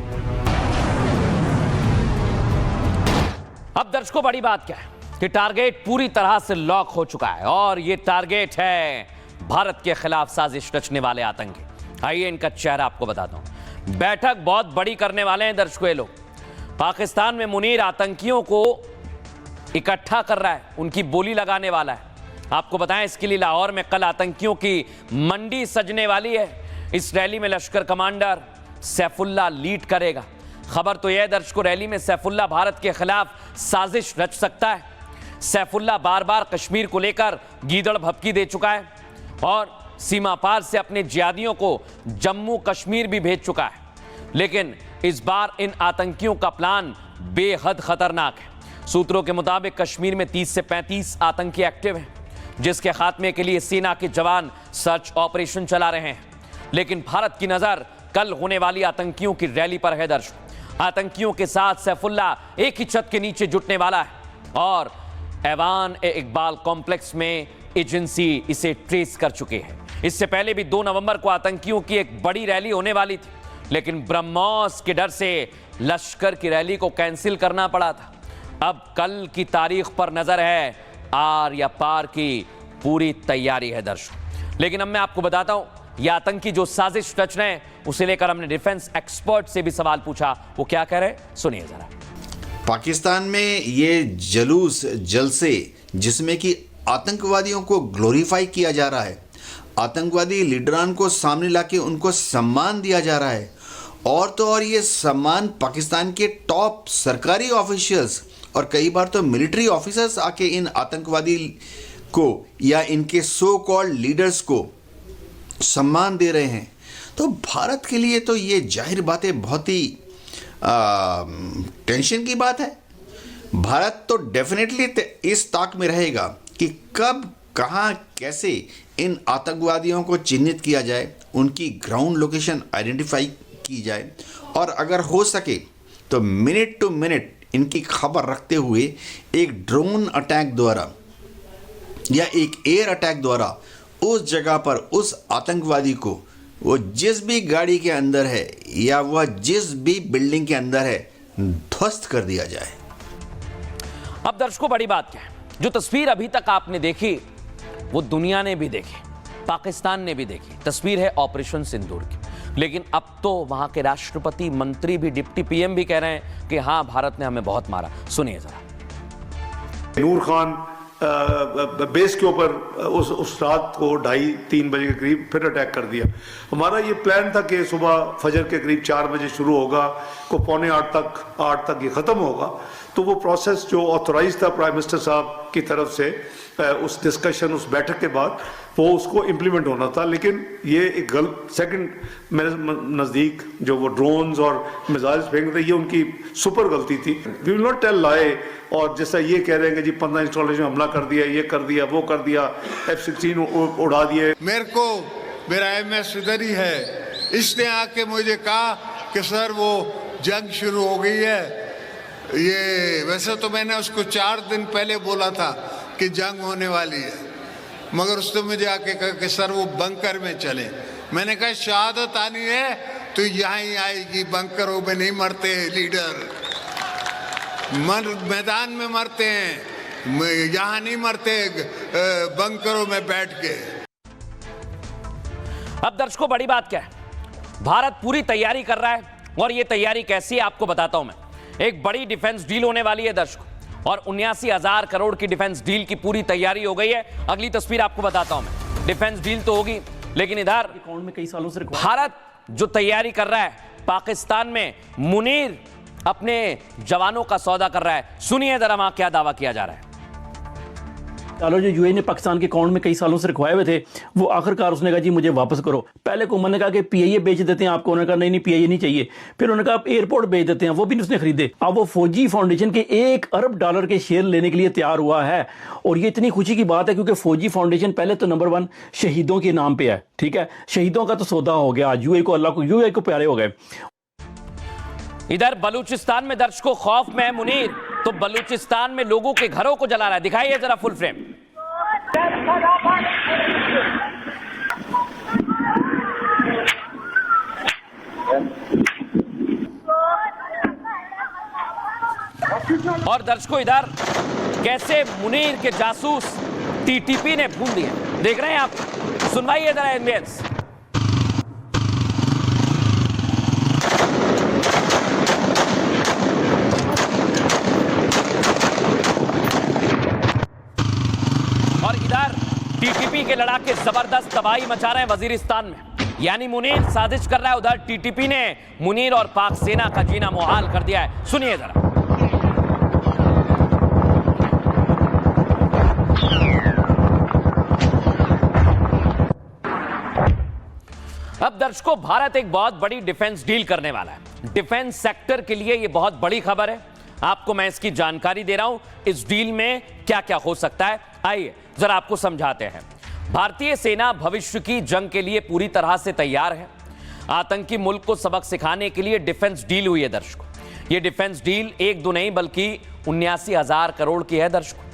Speaker 3: अब दर्शकों बड़ी बात क्या है कि टारगेट पूरी तरह से लॉक हो चुका है और ये टारगेट है भारत के खिलाफ साजिश रचने वाले आतंकी। आइए इनका चेहरा आपको बताता हूं। बैठक बहुत बड़ी करने वाले हैं दर्शकों ये लोग। पाकिस्तान में मुनीर आतंकियों को इकट्ठा कर रहा है, उनकी बोली लगाने वाला है। आपको बताएं इसके लिए लाहौर में कल आतंकियों की मंडी सजने वाली है। इस रैली में लश्कर कमांडर सैफुल्ला लीड करेगा। खबर तो यह है दर्शकों, रैली में सैफुल्ला भारत के खिलाफ साजिश रच सकता है। सैफुल्ला बार बार कश्मीर को लेकर गीदड़ भभकी दे चुका है और सीमा पार से अपने जिहादियों को जम्मू कश्मीर भी भेज चुका है। लेकिन इस बार इन आतंकियों का प्लान बेहद खतरनाक है। सूत्रों के मुताबिक कश्मीर में 30 से 35 आतंकी एक्टिव हैं, जिसके खात्मे के लिए सेना के जवान सर्च ऑपरेशन चला रहे हैं। लेकिन भारत की नजर कल होने वाली आतंकियों की रैली पर है दर्शकों। आतंकियों के साथ सैफुल्ला एक ही छत के नीचे जुटने वाला है और ऐवान ए इकबाल कॉम्प्लेक्स में एजेंसी इसे ट्रेस कर चुकी है। इससे पहले भी 2 नवंबर को आतंकियों की एक बड़ी रैली होने वाली थी, लेकिन ब्रह्मोस के डर से लश्कर की रैली को कैंसिल करना पड़ा था। अब कल की तारीख पर नजर है, आर या पार की पूरी तैयारी है दर्शकों। लेकिन अब मैं आपको बताता हूं, यह आतंकी जो साजिश रच रहे हैं उसे लेकर हमने डिफेंस एक्सपर्ट से भी सवाल पूछा। वो क्या कह रहे, सुनिए जरा।
Speaker 23: पाकिस्तान में ये जलूस जलसे जिसमें कि आतंकवादियों को ग्लोरीफाई किया जा रहा है, आतंकवादी लीडरान को सामने लाके उनको सम्मान दिया जा रहा है, और तो और ये सम्मान पाकिस्तान के टॉप सरकारी ऑफिशियल्स और कई बार तो मिलिट्री ऑफिसर्स आके इन आतंकवादी को या इनके सो कॉल्ड लीडर्स को सम्मान दे रहे हैं। तो भारत के लिए तो ये जाहिर बात है बहुत ही टेंशन की बात है। भारत तो डेफिनेटली इस ताक में रहेगा कि कब कहाँ कैसे इन आतंकवादियों को चिन्हित किया जाए, उनकी ग्राउंड लोकेशन आइडेंटिफाई की जाए और अगर हो सके तो मिनट टू मिनट इनकी खबर रखते हुए एक ड्रोन अटैक द्वारा या एक एयर अटैक द्वारा उस जगह पर उस आतंकवादी को वो जिस भी गाड़ी के अंदर है या वह जिस भी बिल्डिंग के अंदर है ध्वस्त कर दिया जाए।
Speaker 3: अब दर्शकों बड़ी बात क्या है, जो तस्वीर अभी तक आपने देखी वो दुनिया ने भी देखी, पाकिस्तान ने भी देखी। तस्वीर है ऑपरेशन सिंदूर की, लेकिन अब तो वहां के राष्ट्रपति, मंत्री भी, डिप्टी पीएम भी कह रहे हैं कि हाँ भारत ने हमें बहुत मारा। सुनिए जरा।
Speaker 4: नूर खान बेस के ऊपर उस रात को 2:30-3 बजे के करीब फिर अटैक कर दिया। हमारा ये प्लान था कि सुबह फजर के करीब 4 बजे शुरू होगा, को 7:45 तक ये ख़त्म होगा। तो वो प्रोसेस जो ऑथोराइज था प्राइम मिनिस्टर साहब की तरफ से उस डिस्कशन, उस बैठक के बाद वो उसको इम्प्लीमेंट होना था। लेकिन ये एक गलत सेकंड मेरे नज़दीक जो वो ड्रोन्स और मिसाइल्स फेंक रहे, ये उनकी सुपर गलती थी। वी विल नॉट टेल लाए। और जैसा ये कह रहे हैं कि जी 15 इंस्टॉलेशन हमला कर दिया, ये कर दिया, वो कर दिया, F-16 उड़ा दिए।
Speaker 21: मेरा MS इधर ही है, इसने आके मुझे कहा कि सर वो जंग शुरू हो गई है। ये वैसे तो मैंने उसको 4 दिन पहले बोला था कि जंग होने वाली है, मगर उसने मुझे आके कहा कि सर वो बंकर में चले। मैंने कहा शहादत आनी है तो यहाँ ही आएगी, बंकरों में नहीं मरते लीडर, मैदान में मरते हैं, यहाँ नहीं मरते बंकरों में बैठ के।
Speaker 3: अब दर्शकों बड़ी बात क्या है, भारत पूरी तैयारी कर रहा है और ये तैयारी कैसी है आपको बताता हूं मैं। एक बड़ी डिफेंस डील होने वाली है दर्शकों, और 79,000 करोड़ की डिफेंस डील की पूरी तैयारी हो गई है। अगली तस्वीर आपको बताता हूं मैं। डिफेंस डील तो होगी, लेकिन इधर
Speaker 1: में कई सालों से
Speaker 3: भारत जो तैयारी कर रहा है, पाकिस्तान में मुनीर अपने जवानों का सौदा कर रहा है। सुनिए जरा वहां क्या दावा किया जा रहा है।
Speaker 1: जो यूएई ने पाकिस्तान के अकाउंट में कई सालों से रखवाए हुए थे, वो आखिरकार उसने कहा जी मुझे वापस करो। पहले को उन्होंने कहा कि पीआईए बेच देते हैं आपको, उन्होंने कहा नहीं पीआईए नहीं चाहिए। फिर उन्होंने कहा आप एयरपोर्ट बेच देते हैं, वो भी उसने खरीदे। अब वो फौजी फाउंडेशन के $1 अरब के शेयर लेने के लिए तैयार हुआ है। और ये इतनी खुशी की बात है क्योंकि फौजी फाउंडेशन पहले तो नंबर 1 शहीदों के नाम पे है, ठीक है, शहीदों का तो सौदा हो गया, यूएई को, अल्लाह को, यूएई को प्यारे हो गए।
Speaker 3: इधर बलूचिस्तान में दर्शकों खौफ में है मुनीर, तो बलूचिस्तान में लोगों के घरों को जला रहा है। दिखाइए जरा फुल फ्रेम। और दर्शकों इधर कैसे मुनीर के जासूस टीटीपी ने भून दिए, देख रहे हैं आप। सुनवाइए जरा एनबीएस। और इधर टीटीपी के लड़ाके जबरदस्त तबाही मचा रहे हैं वजीरिस्तान में, यानी मुनीर साजिश कर रहा है, उधर टीटीपी ने मुनीर और पाक सेना का जीना मुहाल कर दिया है। सुनिए जरा। अब दर्शकों भारत एक बहुत बड़ी डिफेंस डील करने वाला है। डिफेंस सेक्टर के लिए यह बहुत बड़ी खबर है, आपको मैं इसकी जानकारी दे रहा हूं। इस डील में क्या क्या हो सकता है, आइए जरा आपको समझाते हैं। भारतीय सेना भविष्य की जंग के लिए पूरी तरह से तैयार है। आतंकी मुल्क को सबक सिखाने के लिए डिफेंस डील हुई है दर्शकों। यह डिफेंस डील 1-2 नहीं बल्कि 79,000 करोड़ की है दर्शकों।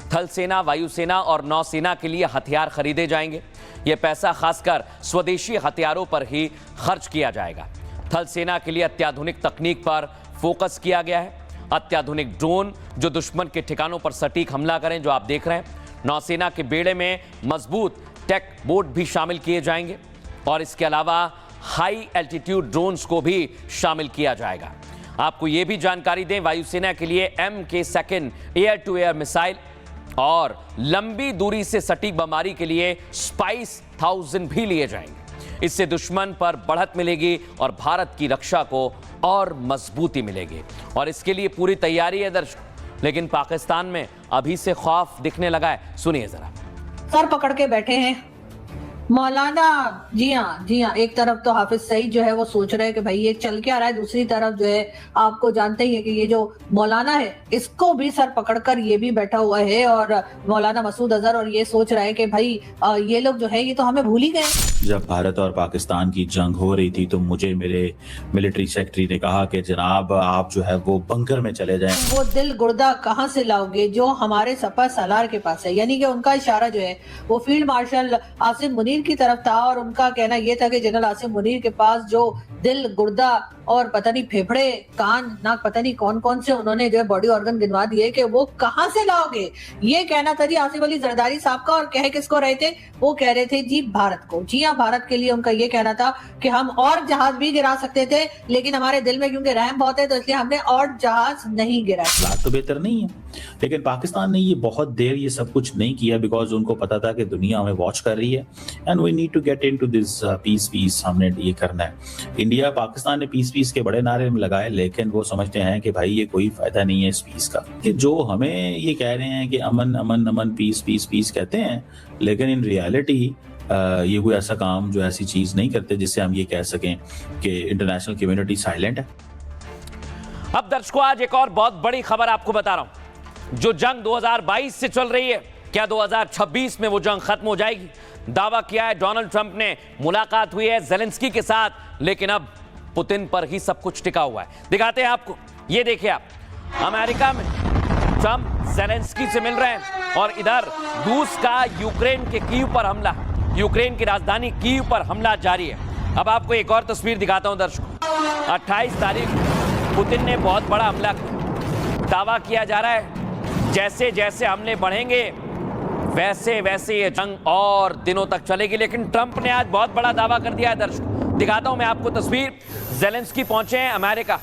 Speaker 3: थल सेना, वायुसेना और नौसेना के लिए हथियार खरीदे जाएंगे। यह पैसा खासकर स्वदेशी हथियारों पर ही खर्च किया जाएगा। थल सेना के लिए अत्याधुनिक तकनीक पर फोकस किया गया है। अत्याधुनिक ड्रोन जो दुश्मन के ठिकानों पर सटीक हमला करें, जो आप देख रहे हैं। नौसेना के बेड़े में मजबूत टेक बोट भी शामिल किए जाएंगे और इसके अलावा हाई एल्टीट्यूड ड्रोन्स को भी शामिल किया जाएगा। आपको यह भी जानकारी दें, वायुसेना के लिए MK2 air to air missile और लंबी दूरी से सटीक बमबारी के लिए स्पाइस 1000 भी लिए जाएंगे। इससे दुश्मन पर बढ़त मिलेगी और भारत की रक्षा को और मजबूती मिलेगी, और इसके लिए पूरी तैयारी है दर्शकों। लेकिन पाकिस्तान में अभी से खौफ दिखने लगा है। सुनिए जरा।
Speaker 15: सर पकड़ के बैठे हैं, मौलाना जी हाँ, एक तरफ तो हाफिज सईद जो है वो सोच रहे हैं कि भाई ये चल क्या रहा है, दूसरी तरफ जो है आपको जानते ही है कि ये जो मौलाना है इसको भी सर पकड़कर ये भी बैठा हुआ है और मौलाना मसूद अजहर, और ये सोच रहा है कि भाई ये लोग जो है ये तो हमें भूल ही गए।
Speaker 7: जब भारत और पाकिस्तान की जंग हो रही थी तो मुझे मेरे मिलिट्री सेक्रेटरी ने कहा कि जनाब आप जो है वो बंकर में चले जाएं।
Speaker 15: वो दिल गुर्दा कहाँ से लाओगे जो हमारे सपा सालार के पास है, यानी कि उनका इशारा जो है वो फील्ड मार्शल आसिम मुनीर की तरफ था और उनका कहना ये था कि जनरल आसिम मुनीर के पास जो दिल गुर्दा और पता नहीं फेफड़े कान नाक पता नहीं कौन कौन से उन्होंने जो है बॉडी ऑर्गन गिनवा दिए कि वो कहाँ से लाओगे, ये कहना था जी आसिफ अली जरदारी साहब का। और कह किसको रहे थे, वो कह रहे थे जी भारत को। जी हाँ, भारत के लिए उनका ये कहना था कि हम और जहाज भी गिरा सकते थे लेकिन हमारे दिल में क्योंकि रहम बहुत है तो इसलिए हमने और जहाज नहीं गिराए।
Speaker 7: हालात तो बेहतर नहीं है, लेकिन पाकिस्तान ने ये बहुत देर ये सब कुछ नहीं किया बिकॉज उनको पता था कि दुनिया हमें वॉच कर रही है and we need to get into this piece हमने ये करना है। इंडिया पाकिस्तान ने पीस के बड़े नारे लगाए लेकिन वो समझते हैं कि भाई ये कोई फायदा नहीं है इस पीस का, कि जो हमें ये कह रहे हैं कि अमन अमन अमन पीस कहते हैं, लेकिन इन रियलिटी ये कोई ऐसा काम जो ऐसी चीज नहीं करते जिससे हम ये कह सकें कि इंटरनेशनल कम्युनिटी साइलेंट है।
Speaker 3: अब दर्शकों आज एक और बहुत बड़ी खबर आपको बता रहा हूं। जो जंग 2022 से चल रही है, क्या 2026 में वो जंग खत्म हो जाएगी? दावा किया है डोनाल्ड ट्रंप ने, मुलाकात हुई है जेलेंस्की के साथ, लेकिन अब पुतिन पर ही सब कुछ टिका हुआ है। दिखाते हैं आपको, ये देखिए आप, अमेरिका में ट्रंप जेलेंस्की से मिल रहे हैं और इधर रूस का यूक्रेन के कीव पर हमला, यूक्रेन की राजधानी कीव पर हमला जारी है। अब आपको एक और तस्वीर दिखाता हूं दर्शकों। 28 तारीख पुतिन ने बहुत बड़ा हमला किया। दावा किया जा रहा है जैसे जैसे हमले बढ़ेंगे वैसे वैसे ये जंग और दिनों तक चलेगी, लेकिन ट्रंप ने आज बहुत बड़ा दावा कर दिया है दर्शकों। दिखाता हूं मैं आपको तस्वीर। जेलेंस्की पहुंचे हैं अमेरिका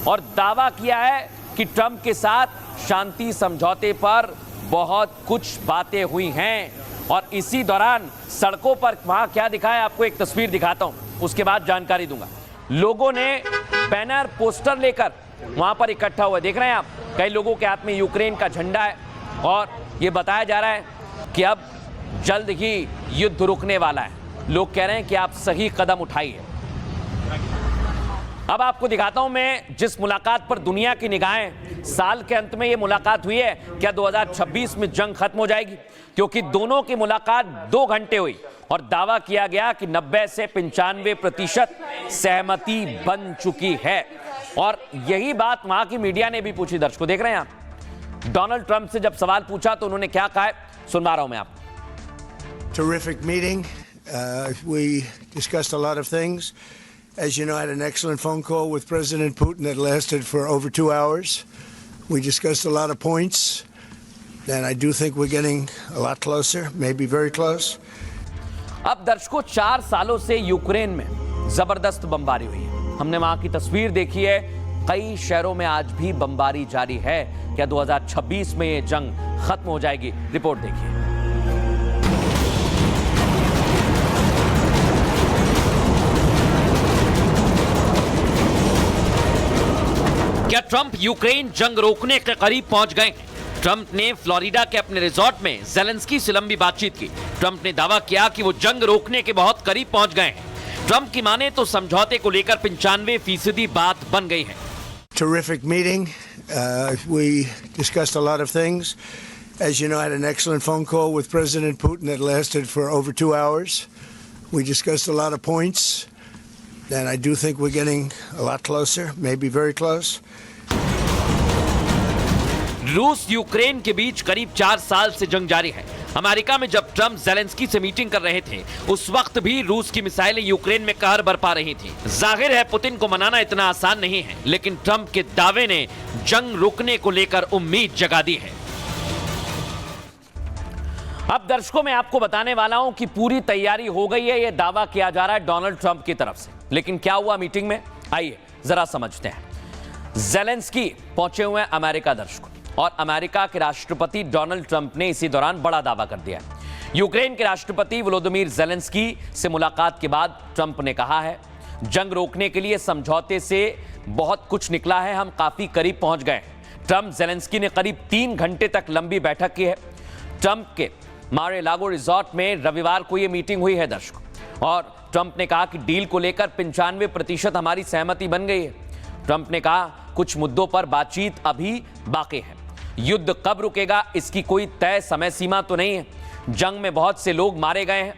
Speaker 3: और दावा किया है कि ट्रंप के साथ शांति समझौते पर बहुत कुछ बातें हुई हैं और इसी दौरान सड़कों पर वहां क्या दिखा है आपको एक तस्वीर दिखाता हूं, उसके बाद जानकारी दूंगा। लोगों ने बैनर पोस्टर लेकर वहां पर इकट्ठा हुए, देख रहे हैं आप, कई लोगों के हाथ में यूक्रेन का झंडा है और ये बताया जा रहा है कि अब जल्द ही युद्ध रुकने वाला है। लोग कह रहे हैं कि आप सही कदम उठाइए। अब आपको दिखाता हूं मैं जिस मुलाकात पर दुनिया की निगाहें, साल के अंत में ये मुलाकात हुई है, क्या 2026 में जंग खत्म हो जाएगी? क्योंकि दोनों की मुलाकात 2 घंटे हुई और दावा किया गया कि 90 से 95% सहमति बन चुकी है और यही बात वहां की मीडिया ने भी पूछी। दर्शकों देख रहे हैं आप, डोनाल्ड ट्रंप से जब सवाल पूछा तो उन्होंने क्या कहा है, सुनवा रहा हूं मैं आपको।
Speaker 9: Terrific meeting. We discussed a lot of things. As you know, I had an excellent phone call with President Putin that lasted for over 2 hours. We discussed a lot of points, and I do think we're getting a lot closer, maybe very close.
Speaker 3: अब दर्शकों 4 सालों से Ukraine में जबरदस्त बमबारी हुई है। हमने वहां की तस्वीर देखी है, कई शहरों में आज भी बमबारी जारी है। क्या 2026 में ये जंग खत्म हो जाएगी? रिपोर्ट देखिए। क्या ट्रंप यूक्रेन जंग रोकने के करीब पहुंच गए? ट्रंप ने फ्लोरिडा के अपने रिजॉर्ट में जेलेंस्की से लंबी बातचीत की। ट्रंप ने दावा किया कि वो जंग रोकने के बहुत करीब पहुंच गए हैं। ट्रंप की माने तो समझौते को लेकर 95% बात बन गई है।
Speaker 9: Terrific meeting. We discussed a lot of things. As you know, I had an excellent phone call with President Putin that lasted for over 2 hours. We discussed a lot of points, and I do think we're getting a lot closer, maybe very close.
Speaker 3: रूस Ukraine के बीच करीब 4 साल से जंग जारी है। America में जब ट्रंप जेलेंस्की से मीटिंग कर रहे थे उस वक्त भी रूस की मिसाइलें यूक्रेन में कहर बरपा रही थी। जाहिर है पुतिन को मनाना इतना आसान नहीं है, लेकिन ट्रंप के दावे ने जंग रुकने को लेकर उम्मीद जगा दी है। अब दर्शकों मैं आपको बताने वाला हूं कि पूरी तैयारी हो गई है, यह दावा किया जा रहा है डोनाल्ड ट्रंप की तरफ से। लेकिन क्या हुआ मीटिंग में, आइए जरा समझते हैं। जेलेंस्की पहुंचे हुए हैं अमेरिका दर्शकों, और अमेरिका के राष्ट्रपति डोनाल्ड ट्रंप ने इसी दौरान बड़ा दावा कर दिया है। यूक्रेन के राष्ट्रपति वोलोदिमीर जेलेंस्की से मुलाकात के बाद ट्रंप ने कहा है जंग रोकने के लिए समझौते से बहुत कुछ निकला है, हम काफी करीब पहुंच गए हैं। ट्रंप जेलेंस्की ने करीब 3 घंटे तक लंबी बैठक की है। ट्रंप के मारे लागो रिजॉर्ट में रविवार को यह मीटिंग हुई है दर्शकों। और ट्रंप ने कहा कि डील को लेकर 95% हमारी सहमति बन गई है। ट्रंप ने कहा कुछ मुद्दों पर बातचीत अभी बाकी है। युद्ध कब रुकेगा इसकी कोई तय समय सीमा तो नहीं है। जंग में बहुत से लोग मारे गए हैं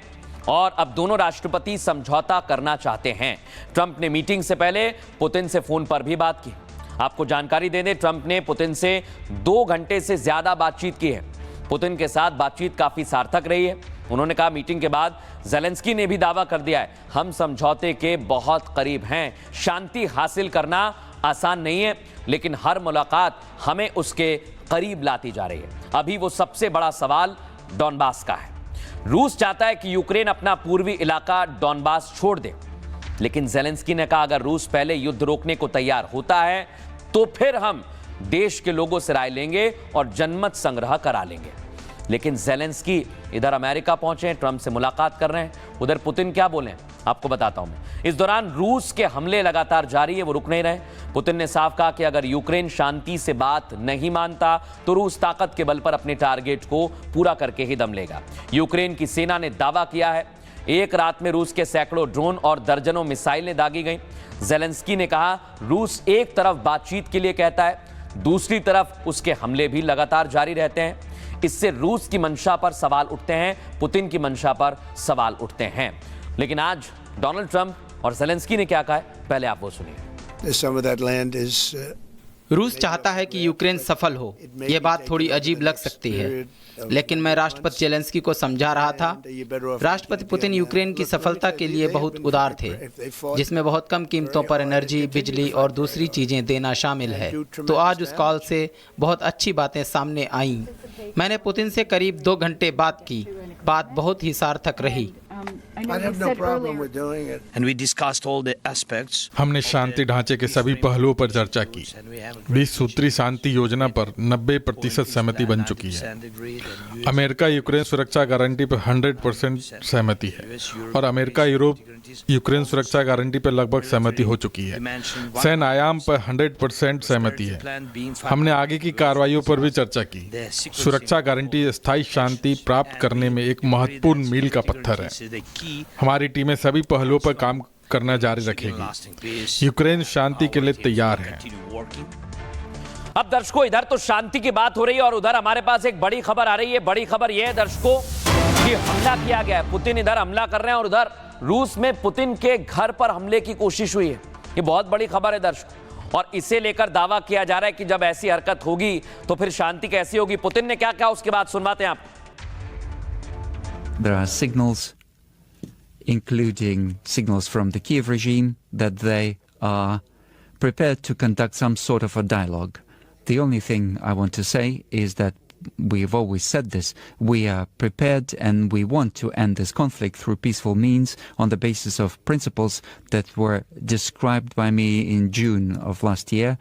Speaker 3: और अब दोनों राष्ट्रपति समझौता करना चाहते हैं। ट्रंप ने मीटिंग से पहले पुतिन से फोन पर भी बात की। आपको जानकारी दे दें, ट्रंप ने पुतिन से 2 घंटे से ज्यादा बातचीत की है। पुतिन के साथ बातचीत काफी सार्थक रही है। उन्होंने कहा मीटिंग के बाद ज़ेलेंस्की ने भी दावा कर दिया है, हम समझौते के बहुत करीब हैं। शांति हासिल करना आसान नहीं है, लेकिन हर मुलाकात हमें उसके करीब लाती जा रही है। अभी वो सबसे बड़ा सवाल डॉनबास का है। रूस चाहता है कि यूक्रेन अपना पूर्वी इलाका डॉनबास छोड़ दे, लेकिन ज़ेलेंस्की ने कहा अगर रूस पहले युद्ध रोकने को तैयार होता है तो फिर हम देश के लोगों से राय लेंगे और जनमत संग्रह करा लेंगे। लेकिन ज़ेलेंस्की इधर अमेरिका पहुंचे हैं, ट्रंप से मुलाकात कर रहे हैं। उधर पुतिन क्या बोले आपको बताता हूं मैं। इस दौरान रूस के हमले लगातार जारी है, वो रुक नहीं रहे। पुतिन ने साफ कहा कि अगर यूक्रेन शांति से बात नहीं मानता तो रूस ताकत के बल पर अपने टारगेट को पूरा करके ही दम लेगा। यूक्रेन की सेना ने दावा किया है एक रात में रूस के सैकड़ों ड्रोन और दर्जनों मिसाइलें दागी गईं। ज़ेलेंस्की ने कहा रूस एक तरफ बातचीत के लिए कहता है, दूसरी तरफ उसके हमले भी लगातार जारी रहते हैं। इससे रूस की मंशा पर सवाल उठते हैं, पुतिन की मंशा पर सवाल उठते हैं। लेकिन आज डोनाल्ड ट्रंप और ज़ेलेंस्की ने क्या कहा है, पहले आप वो सुनिए।
Speaker 2: रूस चाहता है कि यूक्रेन सफल हो। यह बात थोड़ी अजीब लग सकती है, लेकिन मैं राष्ट्रपति ज़ेलेंस्की को समझा रहा था। राष्ट्रपति पुतिन यूक्रेन की सफलता के लिए बहुत उदार थे, जिसमें बहुत कम कीमतों पर एनर्जी, बिजली और दूसरी चीजें देना शामिल है। तो आज उस कॉल से बहुत अच्छी बातें सामने आईं। मैंने पुतिन से करीब 2 घंटे बात की। बात बहुत ही सार्थक रही।
Speaker 6: हमने शांति ढांचे के सभी पहलुओं पर चर्चा की। 20 सूत्री शांति योजना पर 90% सहमति बन चुकी है। अमेरिका यूक्रेन सुरक्षा गारंटी पर 100% सहमति है और अमेरिका यूरोप यूक्रेन सुरक्षा गारंटी पर लगभग सहमति हो चुकी है। सैन्य आयाम पर 100% सहमति है। हमने आगे की कार्रवाइयों पर भी चर्चा की। सुरक्षा गारंटी स्थायी शांति प्राप्त करने में एक महत्वपूर्ण मील का पत्थर है। हमारी टीमें सभी पहलुओं पर काम करना जारी रखेगी। यूक्रेन शांति के लिए तैयार है।
Speaker 3: अब दर्शकों, इधर तो शांति की बात हो रही है और उधर हमारे पास एक बड़ी खबर आ रही है। बड़ी खबर यह है दर्शकों कि हमला किया गया है। पुतिन इधर हमला कर रहे हैं और उधर रूस में पुतिन के घर पर हमले की कोशिश हुई है। ये बहुत बड़ी खबर है दर्शकों, और इसे लेकर दावा किया जा रहा है कि जब ऐसी हरकत होगी तो फिर शांति कैसी होगी। पुतिन ने क्या कहा उसके बाद सुनवाते हैं आपको।
Speaker 11: There are signals, including signals from the Kiev regime, that they are prepared to conduct some sort of a dialogue. The only thing I want to say is that we've always said this. We are prepared and we want to end this conflict through peaceful means on the basis of principles that were described by me in June of last year.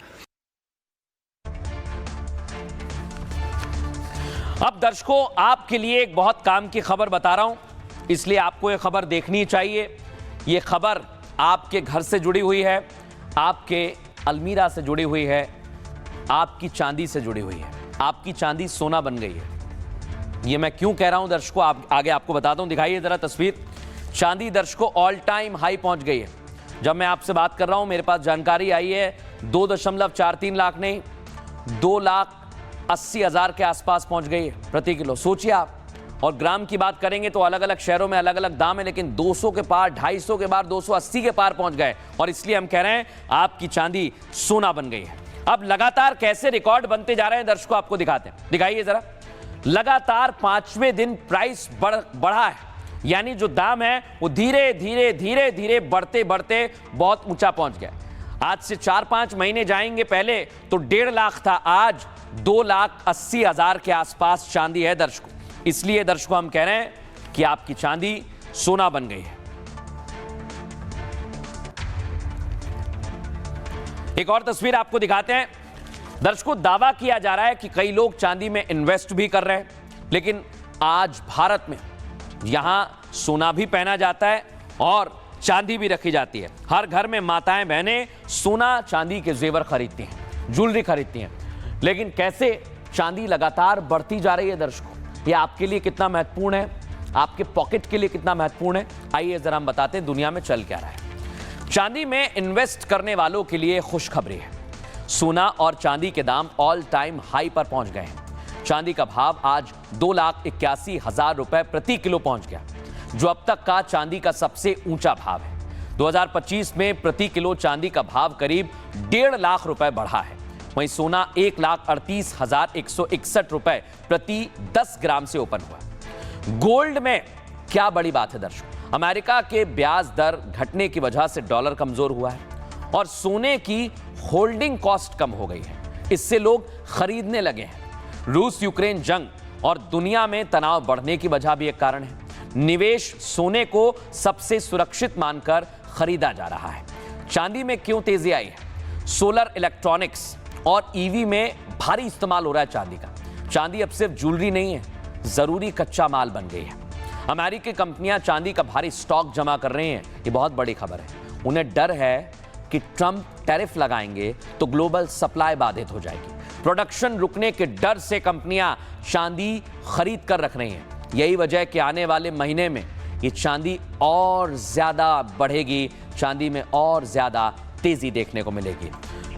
Speaker 3: अब दर्शकों, आपके लिए एक बहुत काम की खबर बता रहा हूं, इसलिए आपको यह खबर देखनी चाहिए। यह खबर आपके घर से जुड़ी हुई है, आपके अलमीरा से जुड़ी हुई है, आपकी चांदी से जुड़ी हुई है। आपकी चांदी सोना बन गई है। यह मैं क्यों कह रहा हूं दर्शकों, आगे आपको बताता हूं। दिखाइए जरा तस्वीर। चांदी दर्शकों ऑल टाइम हाई पहुंच गई है। जब मैं आपसे बात कर रहा हूं, मेरे पास जानकारी आई है 2.43 लाख नहीं, 2,80,000 के आसपास पहुंच गई है प्रति किलो। सोचिए आप। और ग्राम की बात करेंगे तो अलग अलग शहरों में अलग अलग दाम है, लेकिन 200 के पार, 250 के पार, 280 के पार पहुंच गए। और इसलिए हम कह रहे हैं आपकी चांदी सोना बन गई है। अब लगातार कैसे रिकॉर्ड बनते जा रहे हैं दर्शकों, आपको दिखाते हैं। दिखाइए जरा। लगातार 5वें दिन प्राइस बढ़ा है, यानी जो दाम है वो धीरे धीरे धीरे धीरे बढ़ते बढ़ते बहुत ऊंचा पहुंच गया। आज से 4-5 महीने जाएंगे पहले तो 1.5 लाख था, आज 2,80,000 के आसपास चांदी है दर्शकों। इसलिए दर्शकों हम कह रहे हैं कि आपकी चांदी सोना बन गई है। एक और तस्वीर आपको दिखाते हैं। दर्शकों, दावा किया जा रहा है कि कई लोग चांदी में इन्वेस्ट भी कर रहे हैं, लेकिन आज भारत में यहां सोना भी पहना जाता है और चांदी भी रखी जाती है। हर घर में माताएं बहनें सोना चांदी के जेवर खरीदती हैं, ज्वेलरी खरीदती हैं। लेकिन कैसे चांदी लगातार बढ़ती जा रही है दर्शकों, ये आपके लिए कितना महत्वपूर्ण है, आपके पॉकेट के लिए कितना महत्वपूर्ण है, आइए जरा हम बताते हैं दुनिया में चल क्या रहा है। चांदी में इन्वेस्ट करने वालों के लिए खुशखबरी है। सोना और चांदी के दाम ऑल टाइम हाई पर पहुंच गए हैं। चांदी का भाव आज 2,81,000 रुपए प्रति किलो पहुंच गया, जो अब तक का चांदी का सबसे ऊंचा भाव है। 2025 में प्रति किलो चांदी का भाव करीब 1.5 लाख रुपए बढ़ा है। वहीं सोना 1,38,161 रुपए प्रति 10 ग्राम से ओपन हुआ। गोल्ड में क्या बड़ी बात है दर्शकों, अमेरिका के ब्याज दर घटने की वजह से डॉलर कमजोर हुआ है और सोने की होल्डिंग कॉस्ट कम हो गई है। इससे लोग खरीदने लगे हैं। रूस यूक्रेन जंग और दुनिया में तनाव बढ़ने की वजह भी एक कारण है। निवेश सोने को सबसे सुरक्षित मानकर खरीदा जा रहा है। चांदी में क्यों तेजी आई है? सोलर इलेक्ट्रॉनिक्स और ईवी में भारी इस्तेमाल हो रहा है चांदी का। चांदी अब सिर्फ ज्वेलरी नहीं है, जरूरी कच्चा माल बन गई है। अमेरिकी कंपनियां चांदी का भारी स्टॉक जमा कर रही हैं। ये बहुत बड़ी खबर है। उन्हें डर है कि ट्रंप टैरिफ लगाएंगे तो ग्लोबल सप्लाई बाधित हो जाएगी। प्रोडक्शन रुकने के डर से कंपनियां चांदी खरीद कर रख रही हैं। यही वजह है कि आने वाले महीने में ये चांदी और ज्यादा बढ़ेगी, चांदी में और ज्यादा तेजी देखने को मिलेगी।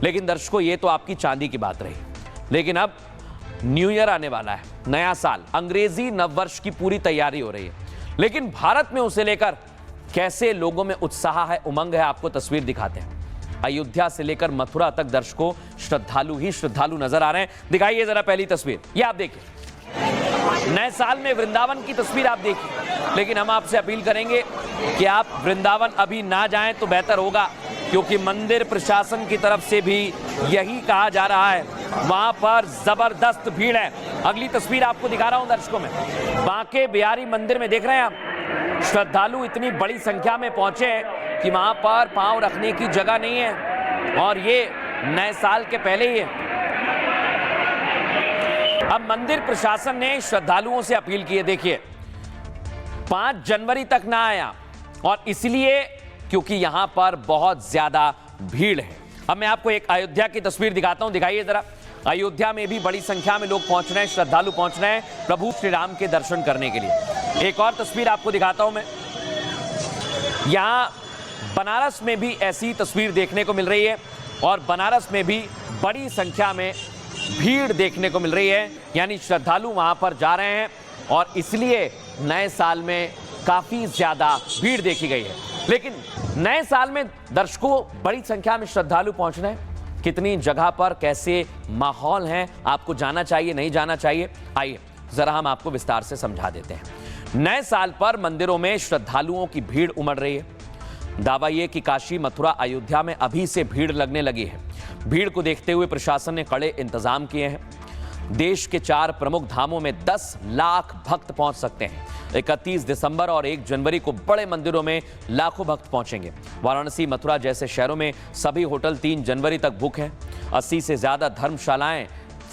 Speaker 3: लेकिन दर्शकों, ये तो आपकी चांदी की बात रही, लेकिन अब न्यू ईयर आने वाला है, नया साल, अंग्रेजी नववर्ष की पूरी तैयारी हो रही है। लेकिन भारत में उसे लेकर कैसे लोगों में उत्साह है, उमंग है, आपको तस्वीर दिखाते हैं। अयोध्या से लेकर मथुरा तक दर्शकों श्रद्धालु ही श्रद्धालु नजर आ रहे हैं। दिखाइए जरा पहली तस्वीर, ये आप देखिए। नए साल में वृंदावन की तस्वीर आप देखिए। लेकिन हम आपसे अपील करेंगे कि आप वृंदावन अभी ना जाएं तो बेहतर होगा, क्योंकि मंदिर प्रशासन की तरफ से भी यही कहा जा रहा है। वहां पर जबरदस्त भीड़ है। अगली तस्वीर आपको दिखा रहा हूं दर्शकों में। बांके बिहारी मंदिर में देख रहे हैं आप, श्रद्धालु इतनी बड़ी संख्या में पहुंचे हैं कि वहां पर पांव रखने की जगह नहीं है, और ये नए साल के पहले ही है। अब मंदिर प्रशासन ने श्रद्धालुओं से अपील की है, देखिए 5 जनवरी तक ना आया, और इसलिए क्योंकि यहां पर बहुत ज्यादा भीड़ है। अब मैं आपको एक अयोध्या की तस्वीर दिखाता हूं, दिखाइए जरा। अयोध्या में भी बड़ी संख्या में लोग पहुंच रहे हैं, श्रद्धालु पहुंच रहे हैं प्रभु श्री राम के दर्शन करने के लिए। एक और तस्वीर आपको दिखाता हूं मैं। यहां बनारस में भी ऐसी तस्वीर देखने को मिल रही है, और बनारस में भी बड़ी संख्या में भीड़ देखने को मिल रही है, यानी श्रद्धालु वहां पर जा रहे हैं, और इसलिए नए साल में काफी ज्यादा भीड़ देखी गई है। लेकिन नए साल में दर्शकों बड़ी संख्या में श्रद्धालु पहुंच रहे हैं। कितनी जगह पर कैसे माहौल हैं, आपको जाना चाहिए, नहीं जाना चाहिए, आइए जरा हम आपको विस्तार से समझा देते हैं। नए साल पर मंदिरों में श्रद्धालुओं की भीड़ उमड़ रही है। दावा यह कि काशी, मथुरा, अयोध्या में अभी से भीड़ लगने लगी है। भीड़ को देखते हुए प्रशासन ने कड़े इंतजाम किए हैं। देश के 4 प्रमुख धामों में 10 लाख भक्त पहुंच सकते हैं। 31 दिसंबर और 1 जनवरी को बड़े मंदिरों में लाखों भक्त पहुंचेंगे। वाराणसी, मथुरा जैसे शहरों में सभी होटल 3 जनवरी तक बुक हैं। 80 से ज्यादा धर्मशालाएं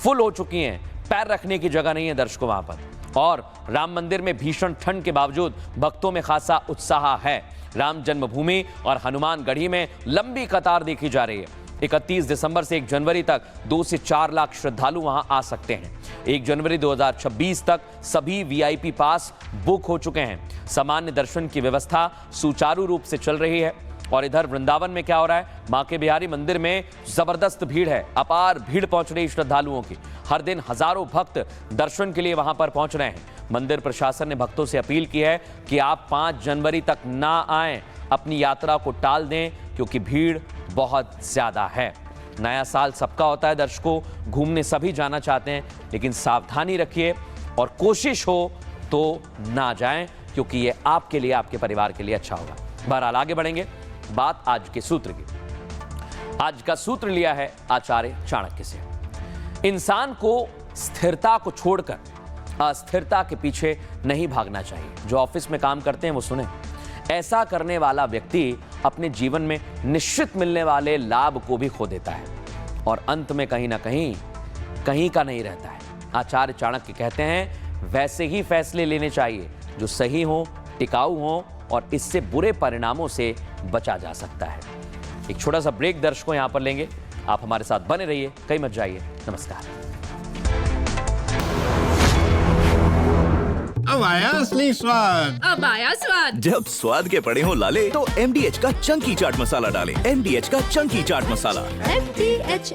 Speaker 3: फुल हो चुकी हैं। पैर रखने की जगह नहीं है दर्शकों वहां पर। और राम मंदिर में भीषण ठंड के बावजूद भक्तों में खासा उत्साह है। राम जन्मभूमि और हनुमानगढ़ी में लंबी कतार देखी जा रही है। 31 दिसंबर से 1 जनवरी तक 2 से 4 लाख श्रद्धालु वहां आ सकते हैं। 1 जनवरी 2026 तक सभी वीआईपी पास बुक हो चुके हैं। सामान्य दर्शन की व्यवस्था सुचारू रूप से चल रही है। और इधर वृंदावन में क्या हो रहा है? बांके बिहारी मंदिर में जबरदस्त भीड़ है, अपार भीड़ पहुंच रही श्रद्धालुओं की। हर दिन हजारों भक्त दर्शन के लिए वहां पर पहुंच रहे हैं। मंदिर प्रशासन ने भक्तों से अपील की है कि आप 5 जनवरी तक ना आएं, अपनी यात्रा को टाल दें, क्योंकि भीड़ बहुत ज्यादा है। नया साल सबका होता है दर्शकों, घूमने सभी जाना चाहते हैं, लेकिन सावधानी रखिए और कोशिश हो तो ना जाएं, क्योंकि ये आपके लिए, आपके परिवार के लिए अच्छा होगा। बहरहाल आगे बढ़ेंगे, बात आज के सूत्र की। आज का सूत्र लिया है आचार्य चाणक्य से। इंसान को स्थिरता को छोड़कर अस्थिरता के पीछे नहीं भागना चाहिए। जो ऑफिस में काम करते हैं वो सुने। ऐसा करने वाला व्यक्ति अपने जीवन में निश्चित मिलने वाले लाभ को भी खो देता है, और अंत में कहीं ना कहीं का नहीं रहता है। आचार्य चाणक्य कहते हैं, वैसे ही फैसले लेने चाहिए जो सही हो, टिकाऊ हो, और इससे बुरे परिणामों से बचा जा सकता है। एक छोटा सा ब्रेक दर्शकों यहां पर लेंगे, आप हमारे साथ बने रहिए, कहीं मत जाइए। नमस्कार।
Speaker 8: अब आया असली स्वाद।
Speaker 10: अब आया स्वाद।
Speaker 12: जब स्वाद के पड़े हो लाले तो MDH का चंकी चाट मसाला डालें। MDH का चंकी चाट मसाला।
Speaker 10: MDH